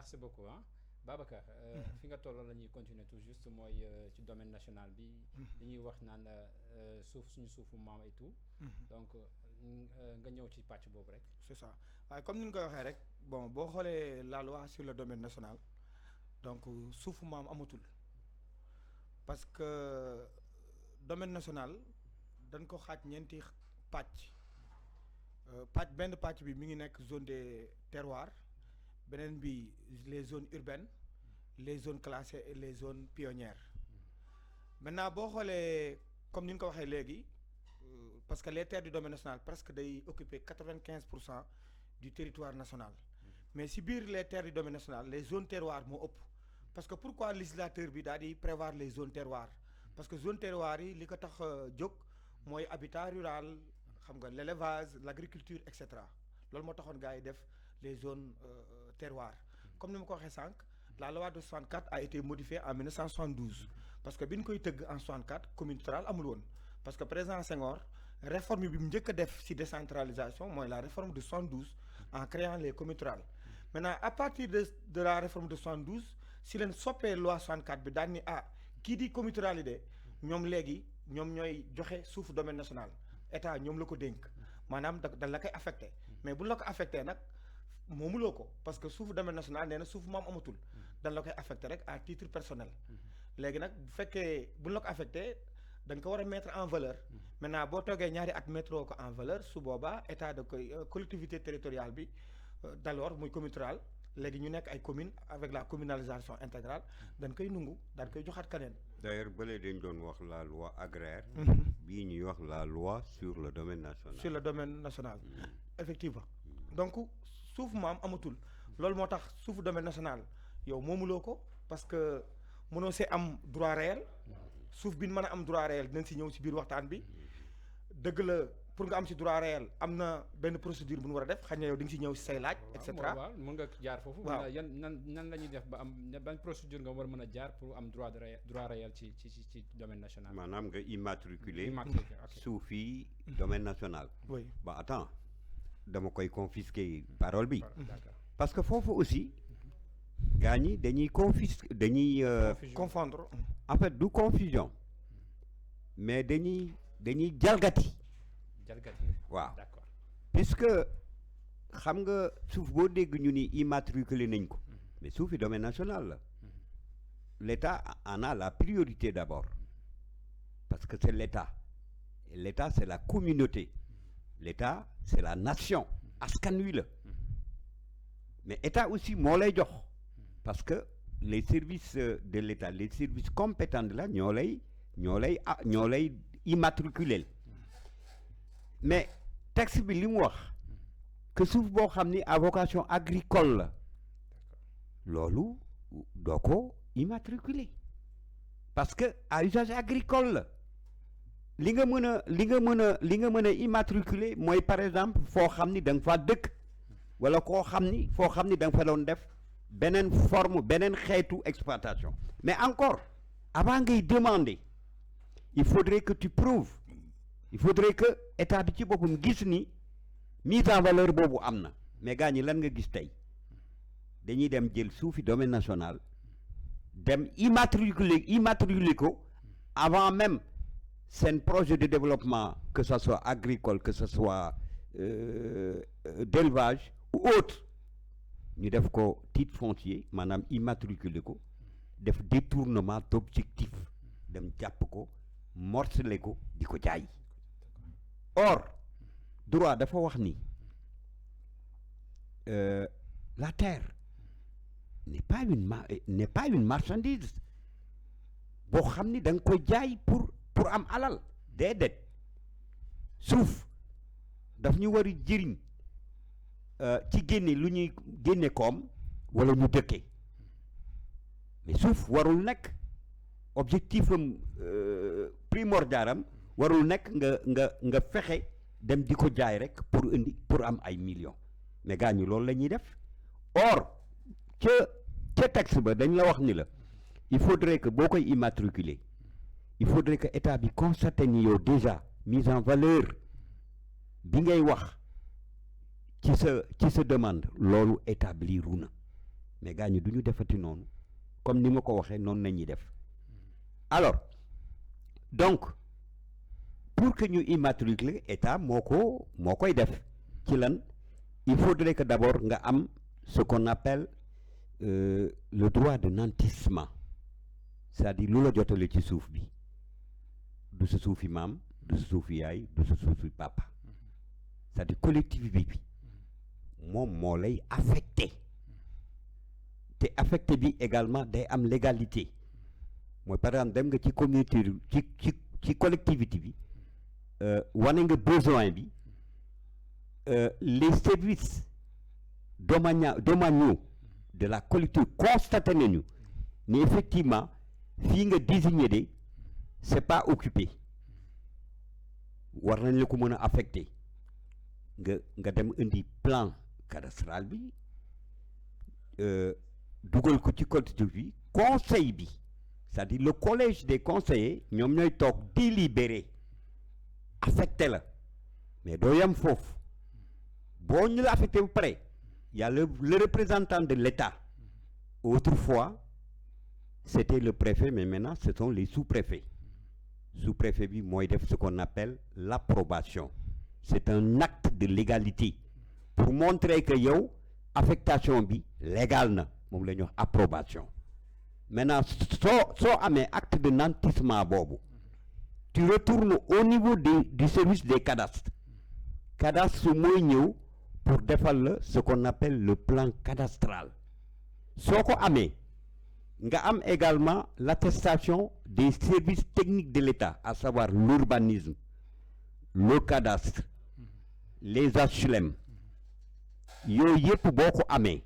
merci beaucoup ah Babacar fi nga tolloon la ñuy continuer tout juste mooy ci domaine national bi li ñuy wax naan suuf suñu suufu maam et tout donc nga ñëw ci pàcc boobu rek. c'est ça waaye comme ni ñu koy waxee rek bon boo xoolee la loi sur le domaine national donc suufu maam amatul parce que domaine national dañ ko xaaj ñeenti pàcc benn pàcc bi mi ngi nekk zone des terroirs beneen bi les zones urbaines les zones classées et les zones pionnières maintenant boo xoolee comme ni ñu ko waxee léegi parce que les terres du domaine national presque day occuper 95% du territoire national mais si biir les terres du domaine national les zones terroirs moo ëpp parce que pourquoi législateur bi daal di prévoir les zones terroirs parce que zone terroirs yi li ko tax jóg mooy habitat rural xam nga l'élevage l'agriculture et cetera loolu moo taxoon gars yi def les zones terroirs comme ni ma ko waxee sànq la loi de 64 a été modifiée en 1972 parce que bi ñu koy tëgg en 64 commune rurale amul woon parce que président Senghor réforme bi mu njëkk a def ci décentralisation mooy la réforme de 72 en créant les communes rurales maintenant à partir de la réforme de 72 si leen soppee loi 64 bi daan ni kii di commune rurale yi de ñoom léegi ñoom ñooy joxe suufu domaine national état ñoom la ko dénk maanaam da la koy affecté mais bu la ko affecté nag moomuloo ko parce que suufu domaine national nee na suufu maam amatul dañ la koy affecté rek à titre personnel léegi nag bu fekkee buñ la ko affecté da nga ko war a mettre en valeur maintenant boo toogee ñaari at mettre ko en valeur su boobaa état da koy collectivité territoriale bi d'alors muy commune rurale léegi ñu nekk ay communes avec la communalisation intégrale dañ koy nungu dañ koy joxaat keneen. d'ailleurs bële dañ doon wax la loi agraire. bii ñuy wax la loi sur le domaine national. sur le domaine national. effectivement donc suuf maam amatul loolu moo tax suufu domaine national yow moomuloo ko parce que mënoo see am droit réel suuf bi mën a am droit réel dinañ si ñëw si biir waxtaan bi dëgg la pour nga am si droit réel am na benn procédure bu ñu war a def xëy na yow di nga si ñëw si say laaj. et cetera waaw mën nga jaar foofu. waaw yan nan la ñuy def ba am ban procédure nga war a mën a jaar pour am droit réel ci domaine national. maanaam nga immatriculer. ok suuf yi domaine national. oui ba attends dama koy confisquer parole bi. d'accord parce que foofu aussi gaa ñi dañuy confondre. en fait du confusion mais dañuy jalgati. waaw d'accord puisque xam nga suuf boo dégg ñu ni immatriculé nañ ko mais suuf yi domaine national la l'État en a la priorité d'abord parce que c'est l'État et l'État c'est la communauté l'État c'est la nation askan wi la mais État aussi moo lay jox parce que les services de l'État les services compétents de là ñoo lay immatriculer mais texte bi li mu wax que suuf boo xam ni à vocation agricole la loolu doo ko immatriculer parce que à usage agricole la li nga mën a immatriculer mooy par exemple foo xam ni da nga faa dëkk wala foo xam ni da nga fa doon def beneen forme beneen xeetu exploitation mais encore avant ngay demander il faudrait que tu prouves il faudrait que état bi ci boppam gis ni mise en valeur boobu am na mais gaa ñi lan nga gis tey dañuy dem jël suufi domaine national dem immatriculer ko avant même seen projet de développement que ça soit agricole que ça soit d'élevage ou autre ñu def ko titre foncier maanaam immatriculer ko def détournement d'objectif dem jàpp ko morceler ko di ko jaay or droit dafa wax ni la terre n'est pas une marchandise boo xam ni da nga koy jaay pour am alal déedéet suuf daf ñu war a jëriñ ci génne lu ñuy génne koom wala ñu dëkkee mais suuf warul nekk objectif am primordial am warul nekk nga fexe dem di ko jaay rek pour am ay millions mais gaa ñi loolu la ñuy def or ca texte ba dañ la wax ni la il faudrait que boo koy immatriculer il faudrait que état bi constaté ni yow déjà mise en valeur bi ngay wax ci sa demande loolu établir na mais gars ñi du ñu defati noonu comme ni ma ko waxee noonu nañuy def alors donc pour que ñu immatriculer état moo koy def ci lan il faudrait que d'abord nga am ce qu'on appelle le droit de nantissement c'est-à-dire lu la jotale ci suuf bi du sa suufi maam du sa suufi yaay du sa suufi papa c'est-à-dire collectivité bi moom moo lay affecté te affecté bi également day am légalité mooy par exemple dem nga ci communauté ci collectivité bi wane nga besoin bi les services domaniaux de la collectivité constaté nañu ni effectivement fii nga désigné de c'est pas occupé war nañ la ko mën a affecté nga dem indi plan cadastral bi dugal ko ci collectivité bi conseil bi c'est-à-dire le collège des conseillers ñoom ñooy toog délibéré affecté la mais doo yem foofu boo ñu la affecté bu pare y a le représentant de l'État autrefois c'était le préfet mais maintenant ce sont les sous-préfets sous-préfet bi mooy def ce qu'on appelle l'approbation c'est un acte de légalité pour montrer que yow affectation bi légal na moom la ñuy wax approbation maintenant soo amee acte de nantissement boobu tu retournes au niveau du service des cadastres cadastre mooy ñëw pour defal la ce qu'on appelle le plan cadastral soo ko amee nga am également l'attestation des services techniques de l'État à savoir l'urbanisme le cadastre les HLM yooyu yëpp boo ko amee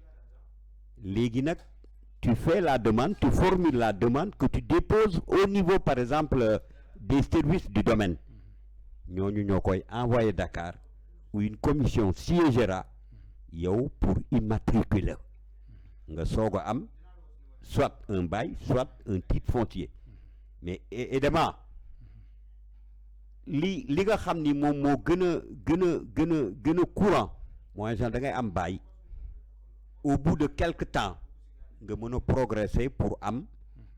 léegi nag tu fais la demande tu formules la demande que tu déposes au niveau par exemple des services du domaine ñooñu ñoo koy envoyer Dakar où une commission siégera yow pour immatriculer nga soog a am soit un bail soit un titre foncier mais évidemment li nga xam ni moom moo gën a courant mooy genre da ngay am bail au bout de quelque temps nga mën a progresser pour am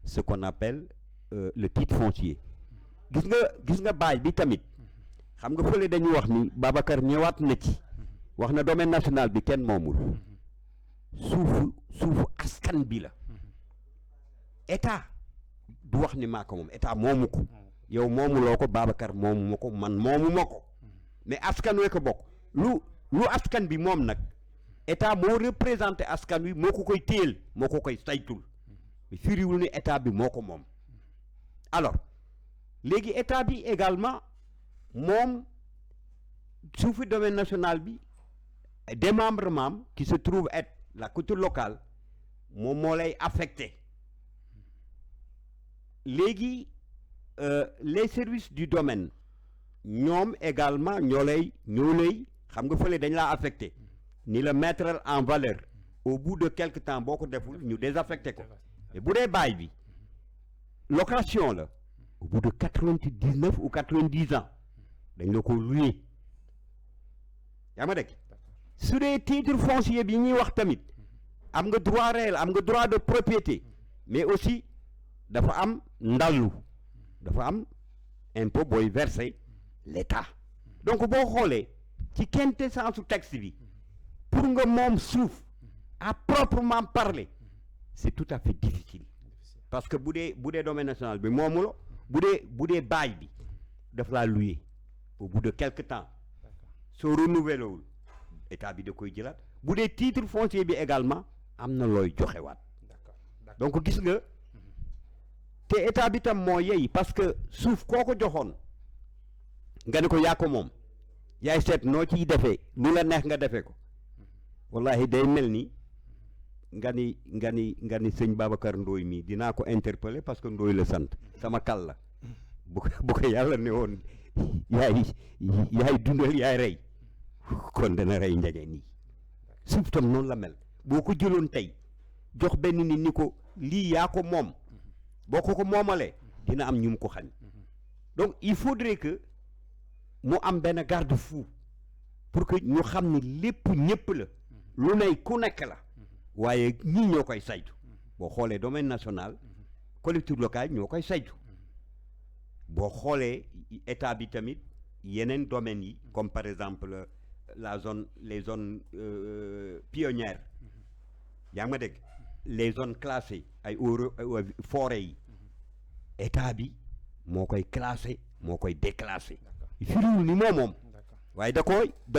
ce qu'on appelle le titre foncier gis nga bail bi tamit xam nga fële dañu wax ni Babacar ñëwaat na ci wax na domaine national bi kenn moomul suufu askan bi la état du wax ni maa ko moom état moomu ko yow moomuloo ko Babacar moomu ma ko man moomu ma ko mais askan wee ko bokk lu askan bi moom nag état moo représenté askan wi moo ko koy téyel moo ko koy saytul firiwul ni état bi moo ko moom alors léegi état bi également moom suufi domaine national bi démembrement qui se trouve être la culture locale moom moo lay affecté léegi les services du domaine ñoom également ñoo lay xam nga fële dañ laa affecté ni la mettre en valeur au bout de quelque temps boo ko deful ñu désaffecté ko et bu dee bail bi location la au bout de 99 ou 90 ans dañ la ko loué yaa ma dégg su dee titre foncier bi ñuy wax tamit am nga droit réel am nga droit de propriété mais aussi dafa am ndallu dafa am impôt booy verser l'État donc boo xoolee ci quintessence su texte bi pour nga moom suuf à proprement parler c'est tout à fait difficile parce que bu dee domaine national bi moomulo bu dee bail bi daf laa louer au bout de quelque temps soo renouvelé wul état bi da koy jëlaat bu dee titre foncier bi également am na looy joxewaat donc gis nga te état bi tam moo yey parce que suuf koo ko joxoon nga ne ko yaa ko moom yaay seet noo ciy defee lu la neex nga defee ko wallahi day mel ni nga ni sëñ Babacar Ndoye mii dinaa ko interpeller parce que Ndoye la sant sama kal la bu ko yàlla ne woon yaay dundal yaay rey kon dana rey njege nii suuf tam noonu la mel boo ko jëloon tey jox benn nit ni ko lii yaa ko moom boo ko moomalee dina am ñu mu ko xañ donc il faudrait que mu am benn garde-fou pour que ñu xam ne lépp ñëpp la lu nay ku nekk la waaye ñii ñoo koy saytu boo xoolee domaine national collectivité locale ñoo koy saytu boo xoolee état bi tamit yeneen domaines yi comme par exemple les zones pionnières yaa ngi ma dégg les zones classées ay forêt yi état bi moo koy classé moo koy déclassé firiwul ni moom waaye da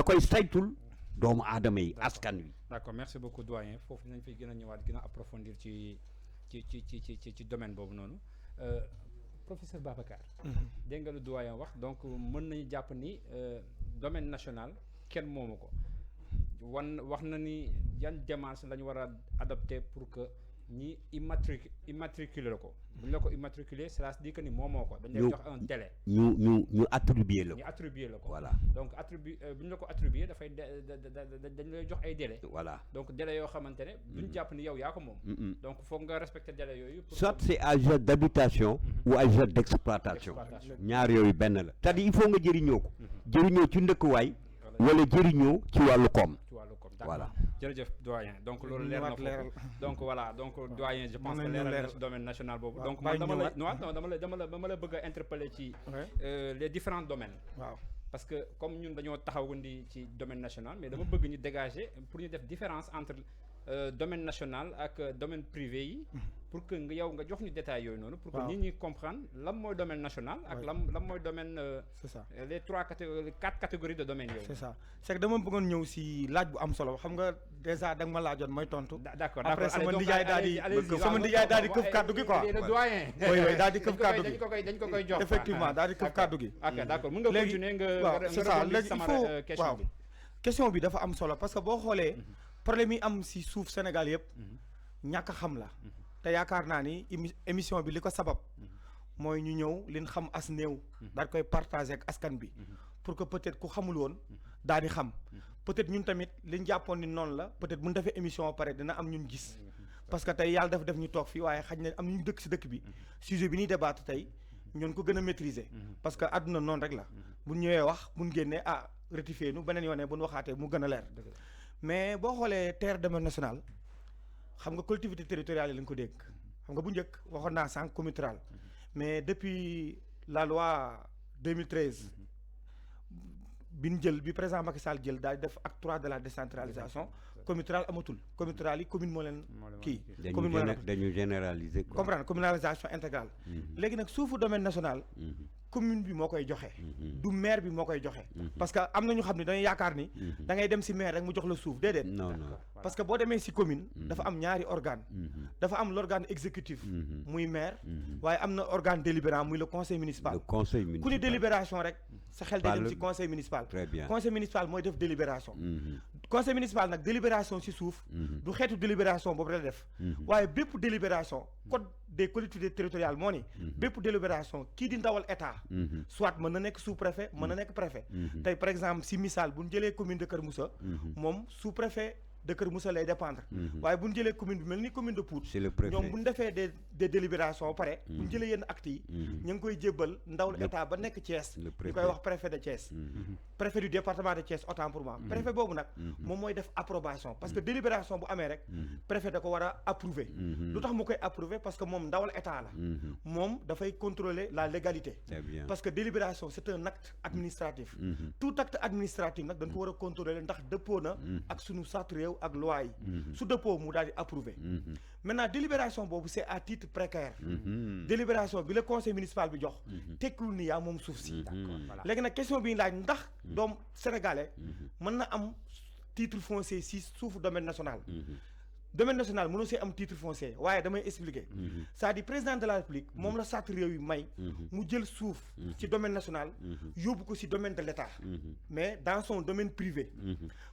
koy saytul doomu aadama yi askan wi. d'accord merci beaucoup doyen foofu nañ fiy gën a ñëwaat gën a approfondir ci domaine boobu noonu professeur Babacar. dégg nga lu doyen wax donc mën nañu jàpp ni domaine national kenn moomu ko wax na ni yan démarche la ñu war a adopter pour que ñi immatriculer ko bu ñu la ko immatriculer cela se dit que ni moomoo ko dañ lay jox un délai ñu attribuer la ko attribuer la ko voilà donc bu ñu la ko attribuer dafay dañ lay jox ay délai voilà donc délai yoo xamante ne duñ jàpp ni yow yaa ko moom donc foog nga respecter délai yooyu soit c'est agent d'habitation ou agent d'exploitation ñaar yooyu benn la c'est-à-dire il faut nga jëriñoo ko jëriñoo ci ndëkkuwaay wala jëriñoo ci wàllu koom voilà jërëjëf doyen donc loolu leer na foofu donc voilà donc doyen je pense que leeral na ci domaine national boobu donc man dama la bëgg a interpeller ci les différents domaines waaw parce que comme ñun dañoo taxawandi ci domaine national mais dama bëgg ñu dégager pour ñu def différence entre domaine national ak domaine privé yi pour que nga jox ñu détails yooyu noonu pour que nit ñi comprendre lan mooy domaine national ak lan mooy domaine c'est ça les 4 catégories de domaines yooyu c'est ça c'est que dama bëggoon ñëw si laaj bu am solo xam nga déjà da nga ma laajoon mooy tontu d'accord après sama ndijaay daal di këf kàddu gi quoi le doyen oui daal di këf kàddu gi dañ ko koy jox effectivement daal di këf kàddu gi ok d'accord mën nga continuer nga c'est ça léegi il faut question bi question bi dafa am solo parce que boo xoolee problème yi am si suuf Sénégal yëpp ñàkk xam la te yaakaar naa ni émission bi li ko sabab mooy ñu ñëw liñ xam as néew daal koy partager ak askan bi pour que peut-être ku xamul woon daal di xam peut-être ñun tamit liñ jàppoon ni noonu la peut-être bu ñu defee émission ba pare dina am ñun gis parce que tey yàlla dafa def ñu toog fii waaye xaj na am ñu dëkk si dëkk bi sujet bi ñuy débattre tey ñun ko gën a maîtriser parce que àdduna noonu rek la bu ñëwee wax bu ñu génnee rectifier nu beneen yoon bu ñu waxaatee mu gën a leer mais boo xoolee terre domaine national xam nga collectivité territoriale yi lañ ko dégg xam nga bu njëkk waxoon naa sànq commune rurale mais depuis la loi 2013 bi ñu jël bi président Macky Sall jël daal di def acte 3 de la décentralisation commune rurale amatul commune rurale yi commune moo leen kii commune moo leen dañu généraliser comprendre communalisation intégrale léegi nag suufu domaine national commune bi moo koy joxe du maire bi moo koy joxe parce que am na ñu xam ne dañuy yaakaar ni da ngay dem si maire rek mu jox la suuf déedéet non parce que boo demee si commune dafa am ñaari organe dafa am l'organe exécutif muy maire waaye am na organe délibérant muy le conseil municipal ku ni délibération rek sa xel day dem si conseil municipal très bien conseil municipal mooy def délibération conseil municipal nag délibération si suuf du xeetu délibération boobu la def waaye bépp délibération code des collectivités territoriales moo ni bépp délibération kii di ndawal état soit mën na nekk sous-préfet mën na nekk préfet tey par exemple si misaal bu ñu jëlee commune de Kër Moussa moom sous-préfet de Kër Moussa lay dépendre waaye bu ñu jëlee commune bi mel ni commune de Pout ñoom bu ñu defee des délibérations ba pare bu ñu jëlee yenn actes yi ñu ngi koy jébbal ndawal état ba nekk Thiès ñu koy wax préfet de Thiès préfet du département de Thiès autant pour moi préfet boobu nag moom mooy def approbation parce que délibération bu amee rek préfet da ko war a approuver lu tax mu koy approuver parce que moom ndawal état la moom dafay contrôler la légalité parce que délibération c'est un acte administratif tout acte administratif nag dañ ko war a contrôler ndax dëppoo na ak sunu sart réew ak loi yi su dëppoo mu daal di approuver maintenant délibération boobu c'est à titre précaire délibération bi le conseil municipal bi jox tekkul ni yaa moom suuf si léegi nag question bi laaj ndax doom sénégalais mën na am titre foncier si suufu domaine national domaine national mënoo see am titre foncier waaye damay expliquer c'est-à-dire président de la république moom la sart réew yi may mu jël suuf ci domaine national yóbbu ko si domaine de l'état mais dans son domaine privé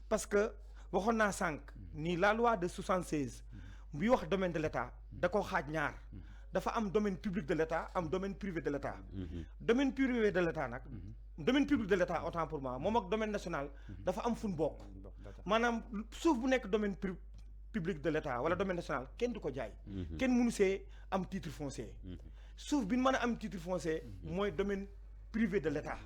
parce que waxoon naa sànq ni la loi de 76 bi wax domaine de l'état da ko xaaj ñaar dafa am domaine public de l'état am domaine privé de l'état domaine privé de l'état nag domaine public de l'état autant pour moi moom ak domaine national dafa am fun bokk maanaam suuf bu nekk domaine public de l'état wala domaine national kenn du ko jaay kenn mënu see am titre foncier suuf bi ñu mën a am titre foncier mooy domaine privé de l'état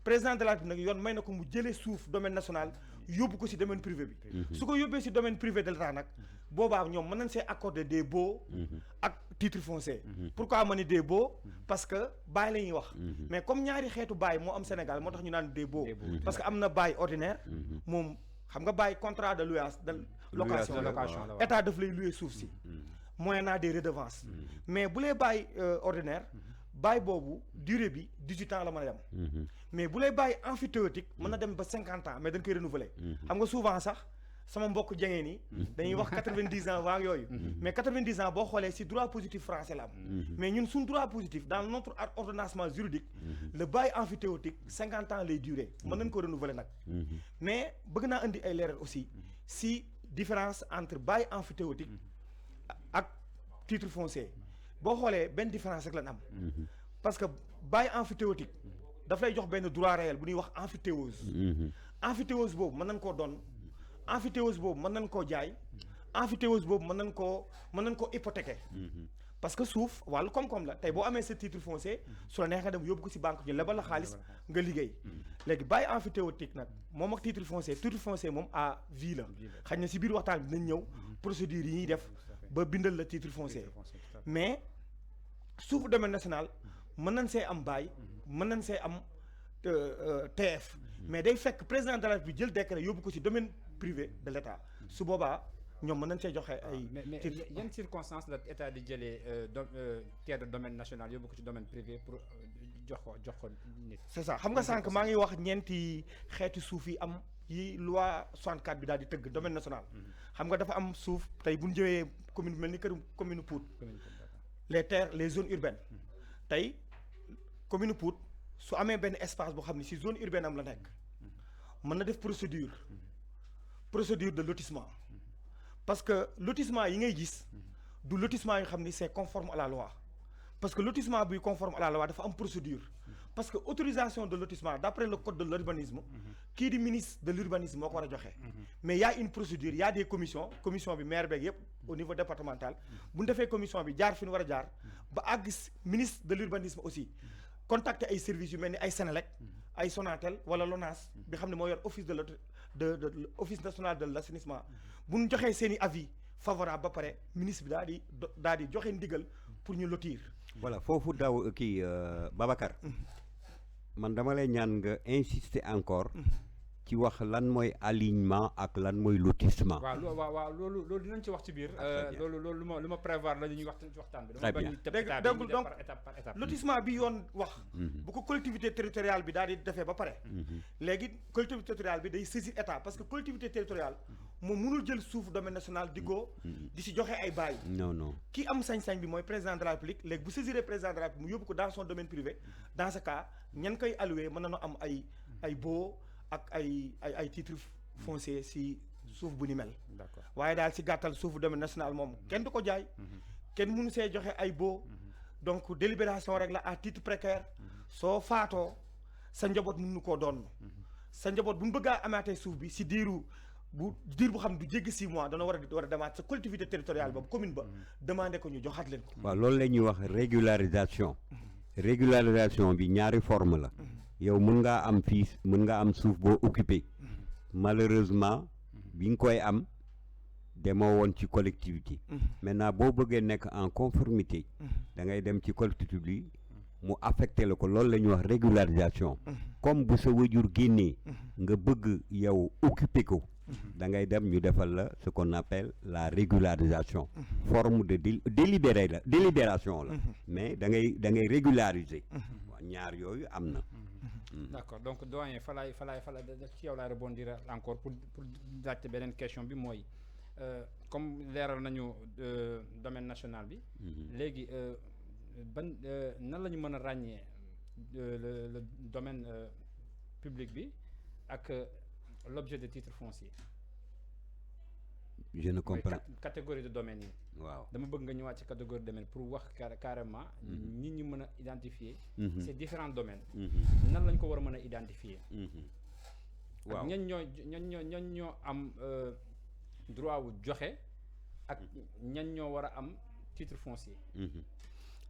président de la République nag yoon may na ko mu jëlee suuf domaine national yóbbu ko ci domaine privé bi su ko yóbbee ci domaine privé de l'état nag boobaa ñoom mën nañ see accorder des baux ak titre foncier pourquoi ma ni des baux parce que bail la ñuy wax mais comme ñaari xeetu bail moo am Sénégal moo tax ñu naan des baux parce que am na bail ordinaire moom xam nga bail contrat de louage de location état daf lay louer suuf si moyennant des redevances mais bu lay bail ordinaire bail boobu durée bi 18 ans la mën a dem mais bu lay bail emphytéotique mën na dem ba 50 ans mais dañ koy renouveler xam nga souvent sax sama mbokk jangeen yi dañuy wax 90 ans waa yooyu mais 90 ans boo xoolee ci droit positif français la am mais ñun suñ droit positif dans notre ordonnancement juridique le bail emphytéotique 50 ans lay durer mën nañ ko renouveler nag mais bëgg naa indi ay leeral aussi ci différence entre bail emphytéotique ak titre foncier boo xoolee benn différence rek lañ am parce que bail emphytéotique daf lay jox benn droit réel bu ñuy wax emphytéose emphytéose boobu mën nañ koo doon emphytéose boobu mën nañ koo jaay emphytéose boobu mën nañ koo hypothéquer parce que suuf wàllu koom-koom la tey boo amee sa titre foncier su la neex nga dem yóbbu ko ci banque ñu lebal la xaalis nga liggéey léegi bail emphytéotique nag moom ak titre foncier moom à vie la xëy na ci biir waxtaan bi dinañ ñëw procédure yi ñuy def ba bindal la titre foncier mais suufu domaine national mën nañ see am bail mën nañ see am TF mais day fekk président de la République jël décret yóbbu ko ci domaine privé de l'État su boobaa ñoom mën nañ see joxe ay. mais yan circonstances la état di jëlee terre de domaine national yóbbu ko ci domaine privé pour jox ko nit. c'est ça xam nga sànq maa ngi wax ñeenti xeeti suuf yi am yi loi 64 bi daal di tëgg domaine national. xam nga dafa am suuf tey bu ñu jëwee commune bi mel ni kër commune Pout. les terres les zones urbaines. tey commune Pout su amee benn espace boo xam ne ci zone urbaine am la nekk mën na def procédure de lotissement parce que lotissement yi ngay gis du lotissement yoo xam ni c'est conforme à la loi parce que lotissement buy conforme à la loi dafa am procédure parce que autorisation de lotissement d'après le code de l'urbanisme kii di ministre de l'urbanisme moo ko war a joxe mais il y a une procédure il y a des commission bi maire beeg yépp au niveau départemental bu ñu defee commission bi jaar fi ñu war a jaar ba àgg ministre de l'urbanisme aussi contacter ay services yu mel ni ay Sénélec ay Sonatel wala LONASE bi xam ne moo yor office de office national de l'assainissement bu ñu joxee seen i avis favorable ba pare ministre bi daal di joxe ndigal pour ñu lotir. voilà foofu daw kii Babacar man dama lay ñaan nga insister encore ci wax lan mooy alignement ak lan mooy lotissement. waaw loolu dinañ ci wax ci biir. loolu lu ma prévoir la ñuy wax ci waxtaan bi. très bien donc étape par étape. lotissement bi yoon wax. bu ko collectivité territoriale bi daal di defee ba pare. léegi collectivité territoriale bi day saisir état parce que collectivité territoriale moom mënul jël suuf domaine national di si joxe ay bail. non ki am sañ-sañ bi mooy président de la République léegi bu saisiree président de la République mu yóbbu ko dans son domaine privé dans ce cas ñan koy alloué mën nañoo am ay baux ak ay titre foncier ci suuf bu ni mel. d'accord waaye daal ci gàttal suufu domaine national moom kenn du ko jaay. kenn mënu see joxe ay baux donc délibération rek la à titre précaire soo faatoo sa njaboot mënu koo doon. sa njaboot bu ñu bëgg a amaatee suuf bi ci diir bu xam du jéggi 6 mois dana war a demaat sa collectivité territoriale boobu commune ba demandé ko ñu joxaat leen ko. waaw loolu la ñuy wax régularisation. régularisation bi ñaari forme la. yow mën ngaa am fii mën nga am suuf boo occupé malheureusement bi nga koy am demoo woon ci collectivité maintenant boo bëggee nekk en conformité da ngay dem ci collectivité bi mu affecté la ko loolu la ñuy wax régularisation comme bu sa wajur génnee nga bëgg yow occupé ko da ngay dem ñu defal la ce qu'on appelle la régularisation forme de délibération la mais da ngay régulariser waaw ñaar yooyu am na. d'accord donc doyen fa laay ci yow laay rebondir encore pour laajte beneen question bi mooy comme leeral nañu domaine national bi. léegi ban nan la ñu mën a ràññee le domaine public bi ak l'objet de titre foncier. je ne comprends catégorie de domaine yi. waaw dama bëgg nga ñëwaat ci catégorie de domaine pour wax carrément. nit ñi mën a identifier. ces différents domaines. nan lañ ko war a mën a identifier. waaw ak ñan ñoo am droit wu joxe ak ñan ñoo war a am titre foncier.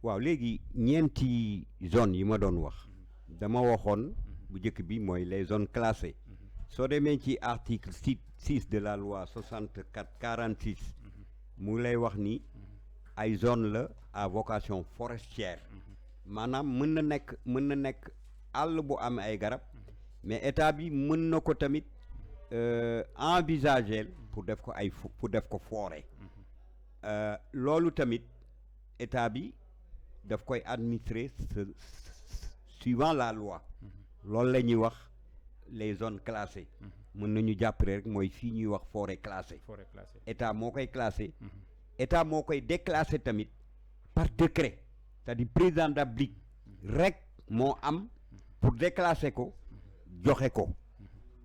waaw léegi ñeenti zone yi ma doon wax dama waxoon bu njëkk bi mooy les zones classées soo demee ci article 6 de la loi 64/46 mu ngi lay wax ni ay zone la à vocation forestière maanaam mën na nekk àll bu am ay garab mais état bi mën na ko tamit envisager pour def ko forêt loolu tamit état bi daf koy administrer suivant la loi loolu la ñuy wax les zones classées mën nañu jàpp rek mooy fii ñuy wax forêt classée état moo koy classé état moo koy déclassé tamit par décret c'est-à-dire président de la République rek moo am pour déclasser ko joxe ko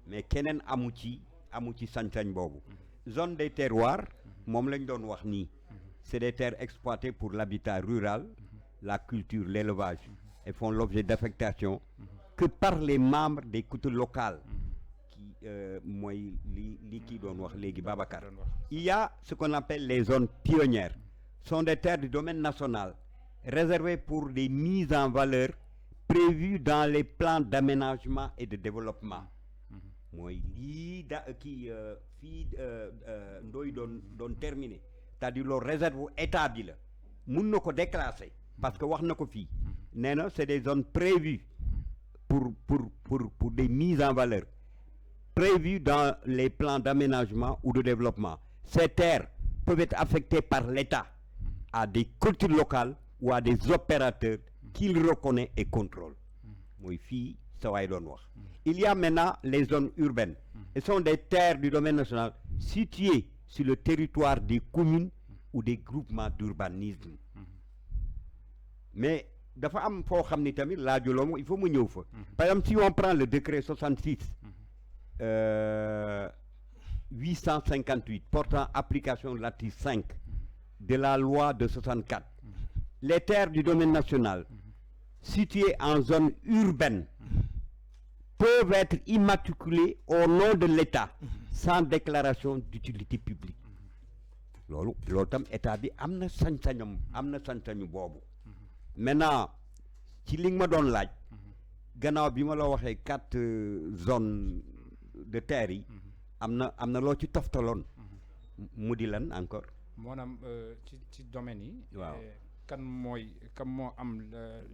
mais keneen amu ci sañ-sañ boobu zone des terroirs moom lañ doon wax nii c'est des terres exploitées pour l'habitat rural la culture l'élevage et font l'objet d'affectation que par les membres des cultures locales qui mooy li kii doon wax léegi Babacar il y a ce qu'on appelle les zones pionnières sont des terres du domaine national réservées pour des mises en valeur prévues dans les plans d'aménagement et de développement mooy lii fii Ndoye doon terminé c'est-à-dire loolu réserve état bi la mun na ko déclasser parce que wax na ko fii nee na c'est des zones prévues pour des mises en valeur prévues dans les plans d'aménagement ou de développement. Ces terres peuvent être affectées par l'État à des cultures locales ou à des opérateurs qu'il reconnaît et contrôle. Mooy fii sa waay doon wax. Il y a maintenant les zones urbaines. Ce sont des terres du domaine national situées sur le territoire des communes ou des groupements d'urbanisme. Mais dafa am foo xam ni tamit laajuloo mo il faut mu ñëw fa. Par exemple, si on prend le décret 66 858 portant application de l'article 5 de la loi de 64, les terres du domaine national situées en zone urbaine peuvent être immatriculées au nom de l'État sans déclaration d'utilité publique. loolu tam état bi am na sañ-sañu boobu. Maintenant ci li nga ma doon laaj gannaaw bi ma la waxee 4 zones de terre yi am na loo ci toftaloon mu di lan encore maanaam ci domaine yi waaw kan moo am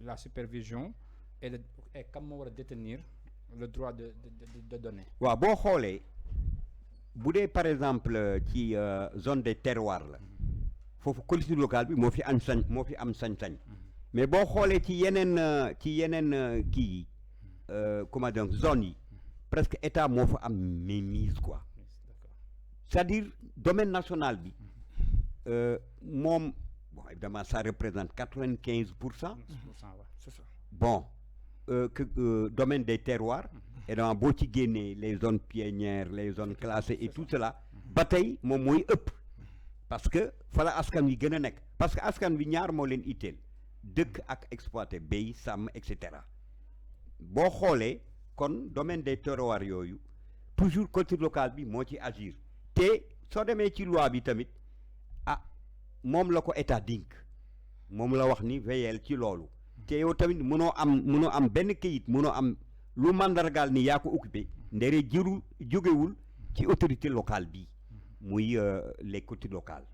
la supervision et kan moo war a détenir le droit de donner. waaw boo xoolee bu dee par exemple ci zone des terroirs la foofu collectivité locale bi moo fi am sañ-sañ mais boo xoolee ci yeneen kii yi comment dire zones yi presque état moo fa am mainmise quoi c'est-à-dire domaine national bi moom bon évidemment ça représente 95%. C'est ça. Bon que domaine des terroirs évidemment boo ci génnee les zones pionnières les zones classées et tout cela ba tey moom mooy ëpp parce que fa la askan wi gën a nekk parce que askan wi ñaar moo leen itteel dëkk ak exploité béy sàmm et cetera boo xoolee kon domaine des terroirs yooyu toujours collectivité locale bi moo ci agir te soo demee ci loi bi tamit moom la ko état dink moom la wax ni veilleel ci loolu te yow tamit mënoo am benn kayit mënoo am lu mandargaal ni yaa ko occupé ndere jógewul ci autorité locale bi muy les collectivités locales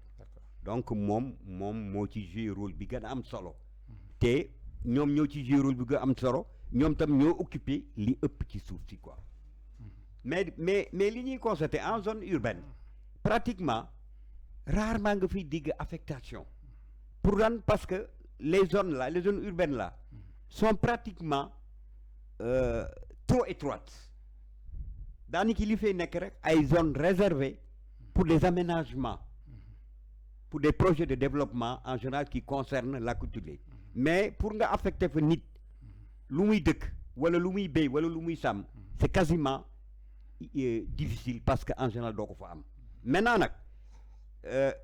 donc moom moo ci jouer rôle bi gën a am solo te ñoom ñoo ci jouer rôle bi gën a am solo ñoom tam ñoo occupé li ëpp ci suuf si quoi mais li ñuy constater en zone urbaine pratiquement rarement nga fiy digg affectation pour lan parce que les zones urbaines là sont pratiquement trop étroites daanaka li fay nekk rek ay zones réservées pour des aménagements pour des projets de développement en général qui concernent la culture mais pour nga affecter fa nit lu muy dëkk wala lu muy béy wala lu muy sàmm c'est quasiment difficile parce que en général doo ko fa am maintenant nag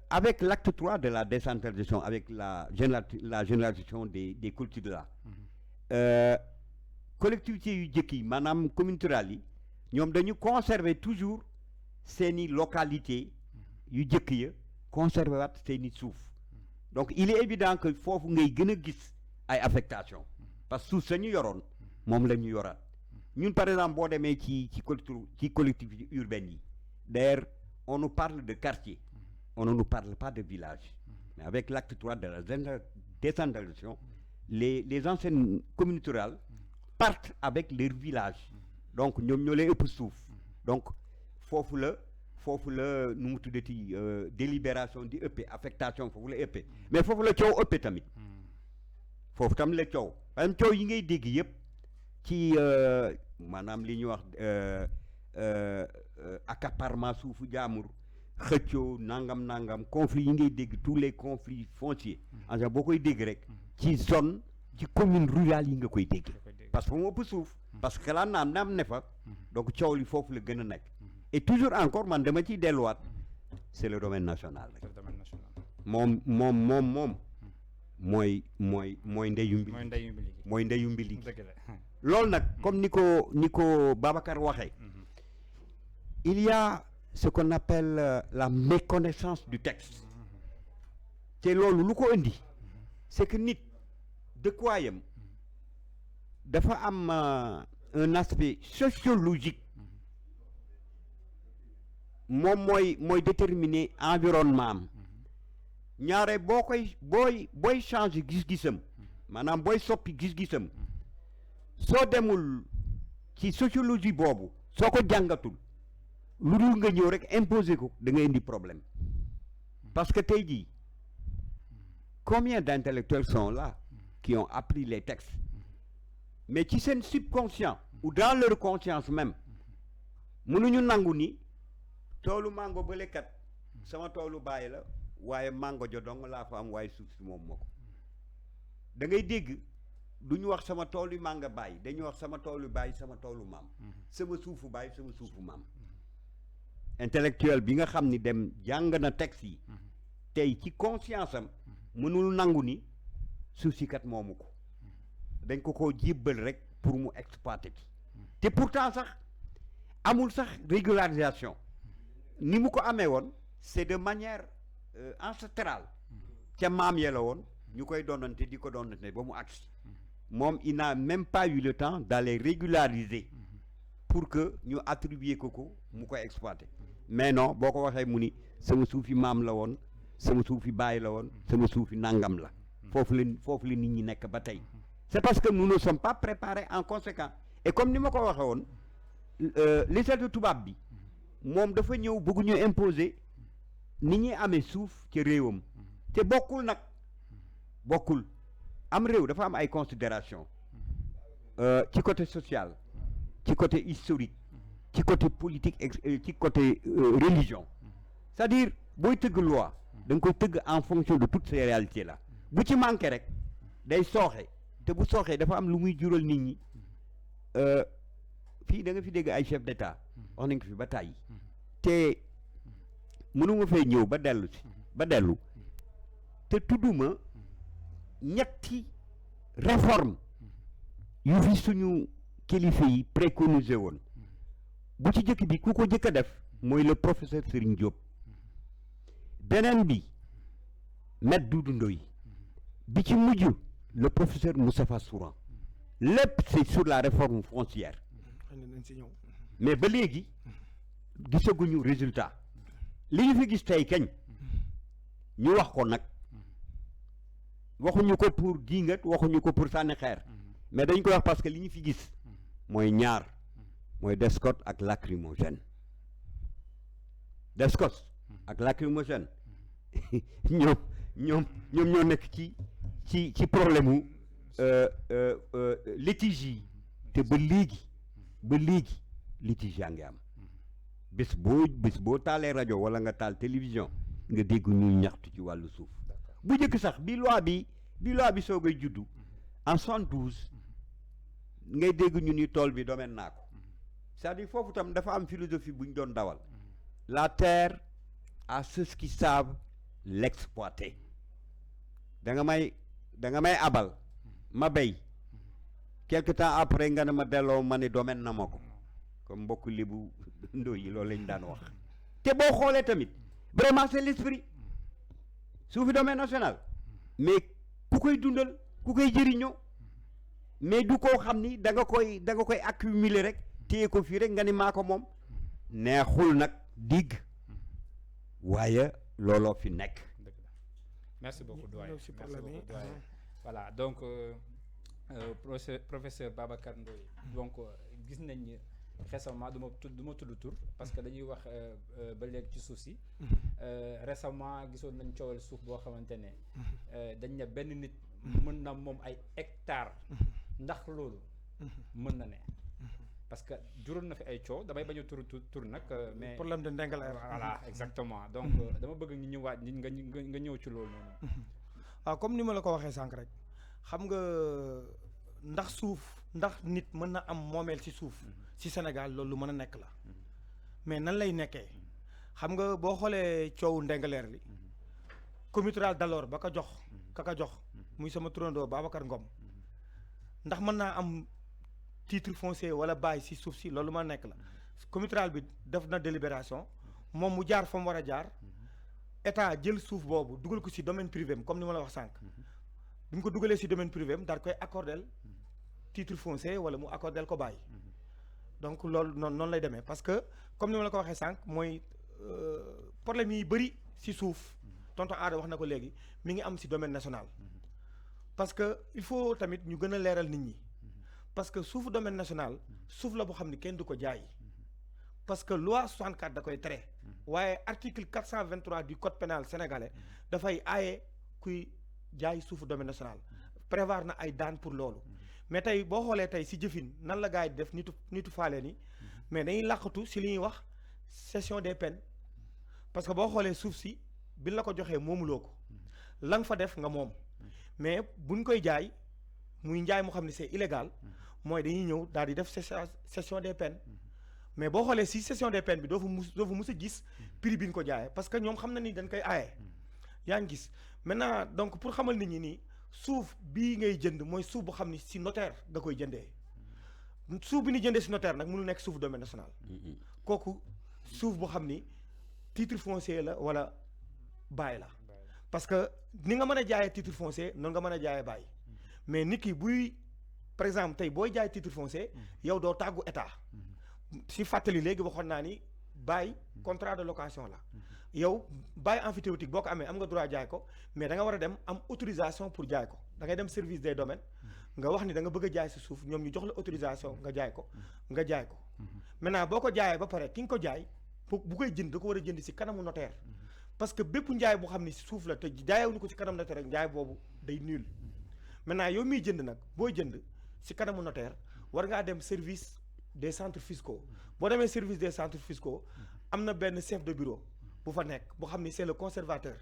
avec l'acte 3 de la décentralisation avec la généralisation des cultures là collectivités yu jëkk yi maanaam communautés rurales yi ñoom dañu conserver toujours seeni localité yu jëkk ya conserver waat seeni suuf donc il est évident que foofu ngay gën a gis ay affectation parce que suuf sañu yoroon moom la ñu yoraat ñun par exemple boo demee ci collectivités urbaines yi d'ailleurs on nous parle de quartier on ne nous parle pas de village. Mais avec l'acte 3 de la décentralisation, les anciennes communautés rurales partent avec leur village. Donc ñoom ñoo lay ëpp suuf. Donc foofu la nu mu tuddati délibération di ëppee affectation foofu la ëppee mais foofu la coow ëppee tamit. foofu tam la coow par exemple coow yi ngay dégg yëpp ci maanaam li ñuy wax accaparement suufu jaamur xëccoo nangam conflit yi ngay dégg tous les conflits fonciers en général boo koy dégg rek ci zone ci commune rurale yi nga koy dégg parce que mu ëpp suuf parce que la naam ne fa donc coow li foofu la gën a nekk et toujours encore man dama ciy delluwaat c'est le domaine national rek moom mooy ndeyu mbili loolu nag comme ni ko Babacar waxee il y a ce qu'on appelle la méconnaissance du texte te loolu lu ko indi c'est que nit dëkkuwaayam dafa am un aspect sociologique moom mooy déterminer environnement am ñaare booy changer gis-gisam maanaam booy soppi gis-gisam soo demul ci sociologie boobu soo ko jàngatul lu dul nga ñëw rek imposer ko da nga indi problème parce que tey jii combien d'intellectuels sont là qui ont appris les textes mais ci seen subconscient ou dans leur conscience même mënuñu nangu ni toolu mango bële kat sama toolu bàyyi la waaye mango jo dong laa fa am waaye suuf si moom moo ko da ngay dégg du ñu wax sama toolu mango bàyyi dañuy wax sama toolu bàyyi sama toolu maam sama suufu bàyyi sama suufu maam intellectuel bi nga xam ni dem jàng na texte yi tey ci conscience am mënul nangu ni suuf si kat moomu ko dañ ko jébbal rek pour mu exploiter ci te pourtant sax amul sax régularisation ni mu ko amee woon c'est de manière ancestrale ca maam ya la woon ñu koy doonante di ko doonante ba mu agsi moom il n'a même pas eu le temps d'aller régulariser pour que ñu attribuer ko mu koy exploiter mais non boo ko waxee mu ni sama suufi maam la woon sama suufi baay la woon sama suufi nangam la foofu la nit ñi nekk ba tey c'est parce que nous ne sommes pas préparés en conséquence et comme ni ma ko waxee woon l'État tubaab bi moom dafa ñëw bëgg ñu imposer ni ñuy amee suuf ci réewam te bokkul am réew dafa am ay considération ci côté social ci côté historique ci côté politique ci côté religion c'est-à-dire booy tëgg loi da nga koy tëgg en fonction de toutes ces réalités là bu ci manqué rek day sooxe te bu sooxee dafa am lu muy jural nit ñi fii da nga fi dégg ay chef d'état wax nañ ko fi ba tàyyi te mënuma fay ñëw ba dellu te tudduma ñetti réforme yu fi suñu kilifa yi préconisé woon bu ci jëkk bi ku ko jëkk a def mooy le professeur Serigne Diop beneen bi Maître Doudou Ndoye bi ci mujj le professeur Moustapha Souran lépp c'est sur la réforme foncière mais ba léegi gisaguñu résultat li ñu fi gis tey kañ ñu wax ko nag waxuñu ko pour dingat waxuñu ko pour sànni xeer mais dañ ko wax parce que li ñu fi gis mooy ñaar mooy Descos ak lacrymogène Descos ak lacrymogène ñoom ñoo nekk ci problème mu litige yi te ba léegi litige yaa ngi am bés boo taalee rajo wala nga taal télévision nga dégg ñuy ñaxtu ci wàllu suuf bu njëkk sax bi loi bi soogay juddu en 72 ngay dégg ñu ni tool bi domaine naa ko c'est-à-dire foofu tam dafa am philosophie bu ñu doon dawal la terre à ceux qui savent l'exploiter da nga may abal ma béy quelque temps après nga ne ma delloo ma ni domaine na ma ko comme mbokk Lébu Ndoy yi loolu lañ daan wax te boo xoolee tamit vraiment c'est l'esprit suufi domaine national mais ku koy dundal ku koy jëriñoo mais du koo xam ni da nga koy accumuler rek téye ko fii rek nga ni maa ko moom neexul nag digg waaye looloo fi nekk. dëgg la merci beaucoup doyen ñëw si merci problème yi. beaucoup doyen voilà donc professeur Babacar Ndoye donc gis nañ ni récemment du ma tudd tur parce que dañuy wax ba léegi ci suuf si récemment gisoon nañ coowal suuf boo xamante ne dañ ne benn nit mën na moom ay hectares ndax loolu mën na ne parce que juróon na fi ay coow damay bañ a tur nag mais problème de Ndingler. voilà exactement donc dama bëgg ñu ñëwaat nga ñëw ci loolu noonu. waaw comme ni ma la ko waxee sànq rek xam nga ndax suuf ndax nit mën na am moomeel ci suuf ci Sénégal loolu lu mën a nekk la mais nan lay nekkee xam nga boo xoolee coowu Ndingler li comité rural d'alors ba ka jox muy sama turandoo Babacar Ngom ndax mën naa am titre foncier wala bail ci suuf si loolu ma nekk la comité rural bi def na délibération moom mu jaar fa mu war a jaar état jël suuf boobu dugal ko ci domaine privé comme ni ma la wax sànq bi mu ko dugalee ci domaine privé daal koy accordel titre foncier wala mu accordel ko bail donc loolu noonu lay demee parce que comme ni ma la ko waxee sànq mooy problème yi bëri ci suuf tonton Aada wax na ko léegi mi ngi am ci domaine national parce que il faut tamit ñu gën a leeral nit ñi parce que suufu domaine national suuf la boo xam ne kenn du ko jaay parce que loi 64 da koy tere waaye article 423 du code pénal sénégalais dafay aaye kuy jaay suufu domaine national prévoir na ay daan pour loolu mais tey boo xoolee tey ci jëfin nan la gars yi def nitu faale ni mais dañuy làqatu ci li ñuy wax cession des peines parce que boo xoolee suuf si bi la ko joxee moomuloo ko la nga fa def nga moom mais buñ koy jaay muy njaay moo xam ne c'est illégal mooy dañuy ñëw daal di def cession des peines mais boo xoolee ci cession des peines bi doo fa mus a gis prix bi ñu ko jaayee parce que ñoom xam na ni dañ koy aaye yaa ngi gis maintenant donc pour xamal nit ñi nii suuf bii ngay jënd mooy suuf bu xam ni ci notaire nga koy jëndee suuf bi ñu jëndee ci notaire nag mënu nekk suuf domaine national kooku suuf bu xam ni titre foncier la wala bail la parce que ni nga mën a jaayee titre foncier noonu nga mën a jaayee bail mais nit ki buy par exemple tey booy jaay titre foncier yow doo tàggu état ci fàttali léegi waxoon naa ni bail contrat de location la yow bail emphytéotique boo ko amee am nga droit jaay ko mais da nga war a dem am autorisation pour jaay ko da ngay dem service des domaines nga wax ni da nga bëgg a jaay si suuf ñoom ñu jox la autorisation nga jaay ko maintenant boo ko jaayee ba pare ki nga ko jaay bu koy jënd da ko war a jënd si kanamu notaire parce que bépp njaay boo xam ni si suuf la te jaayewuñu ko si kanamu notaire rek njaay boobu day nul maintenant yow miy jënd nag booy jënd si kanamu notaire war ngaa dem service des centres fiscaux boo demee service des centres fiscaux am na benn chef de bureau bu fa nekk boo xam ni c'est le conservateur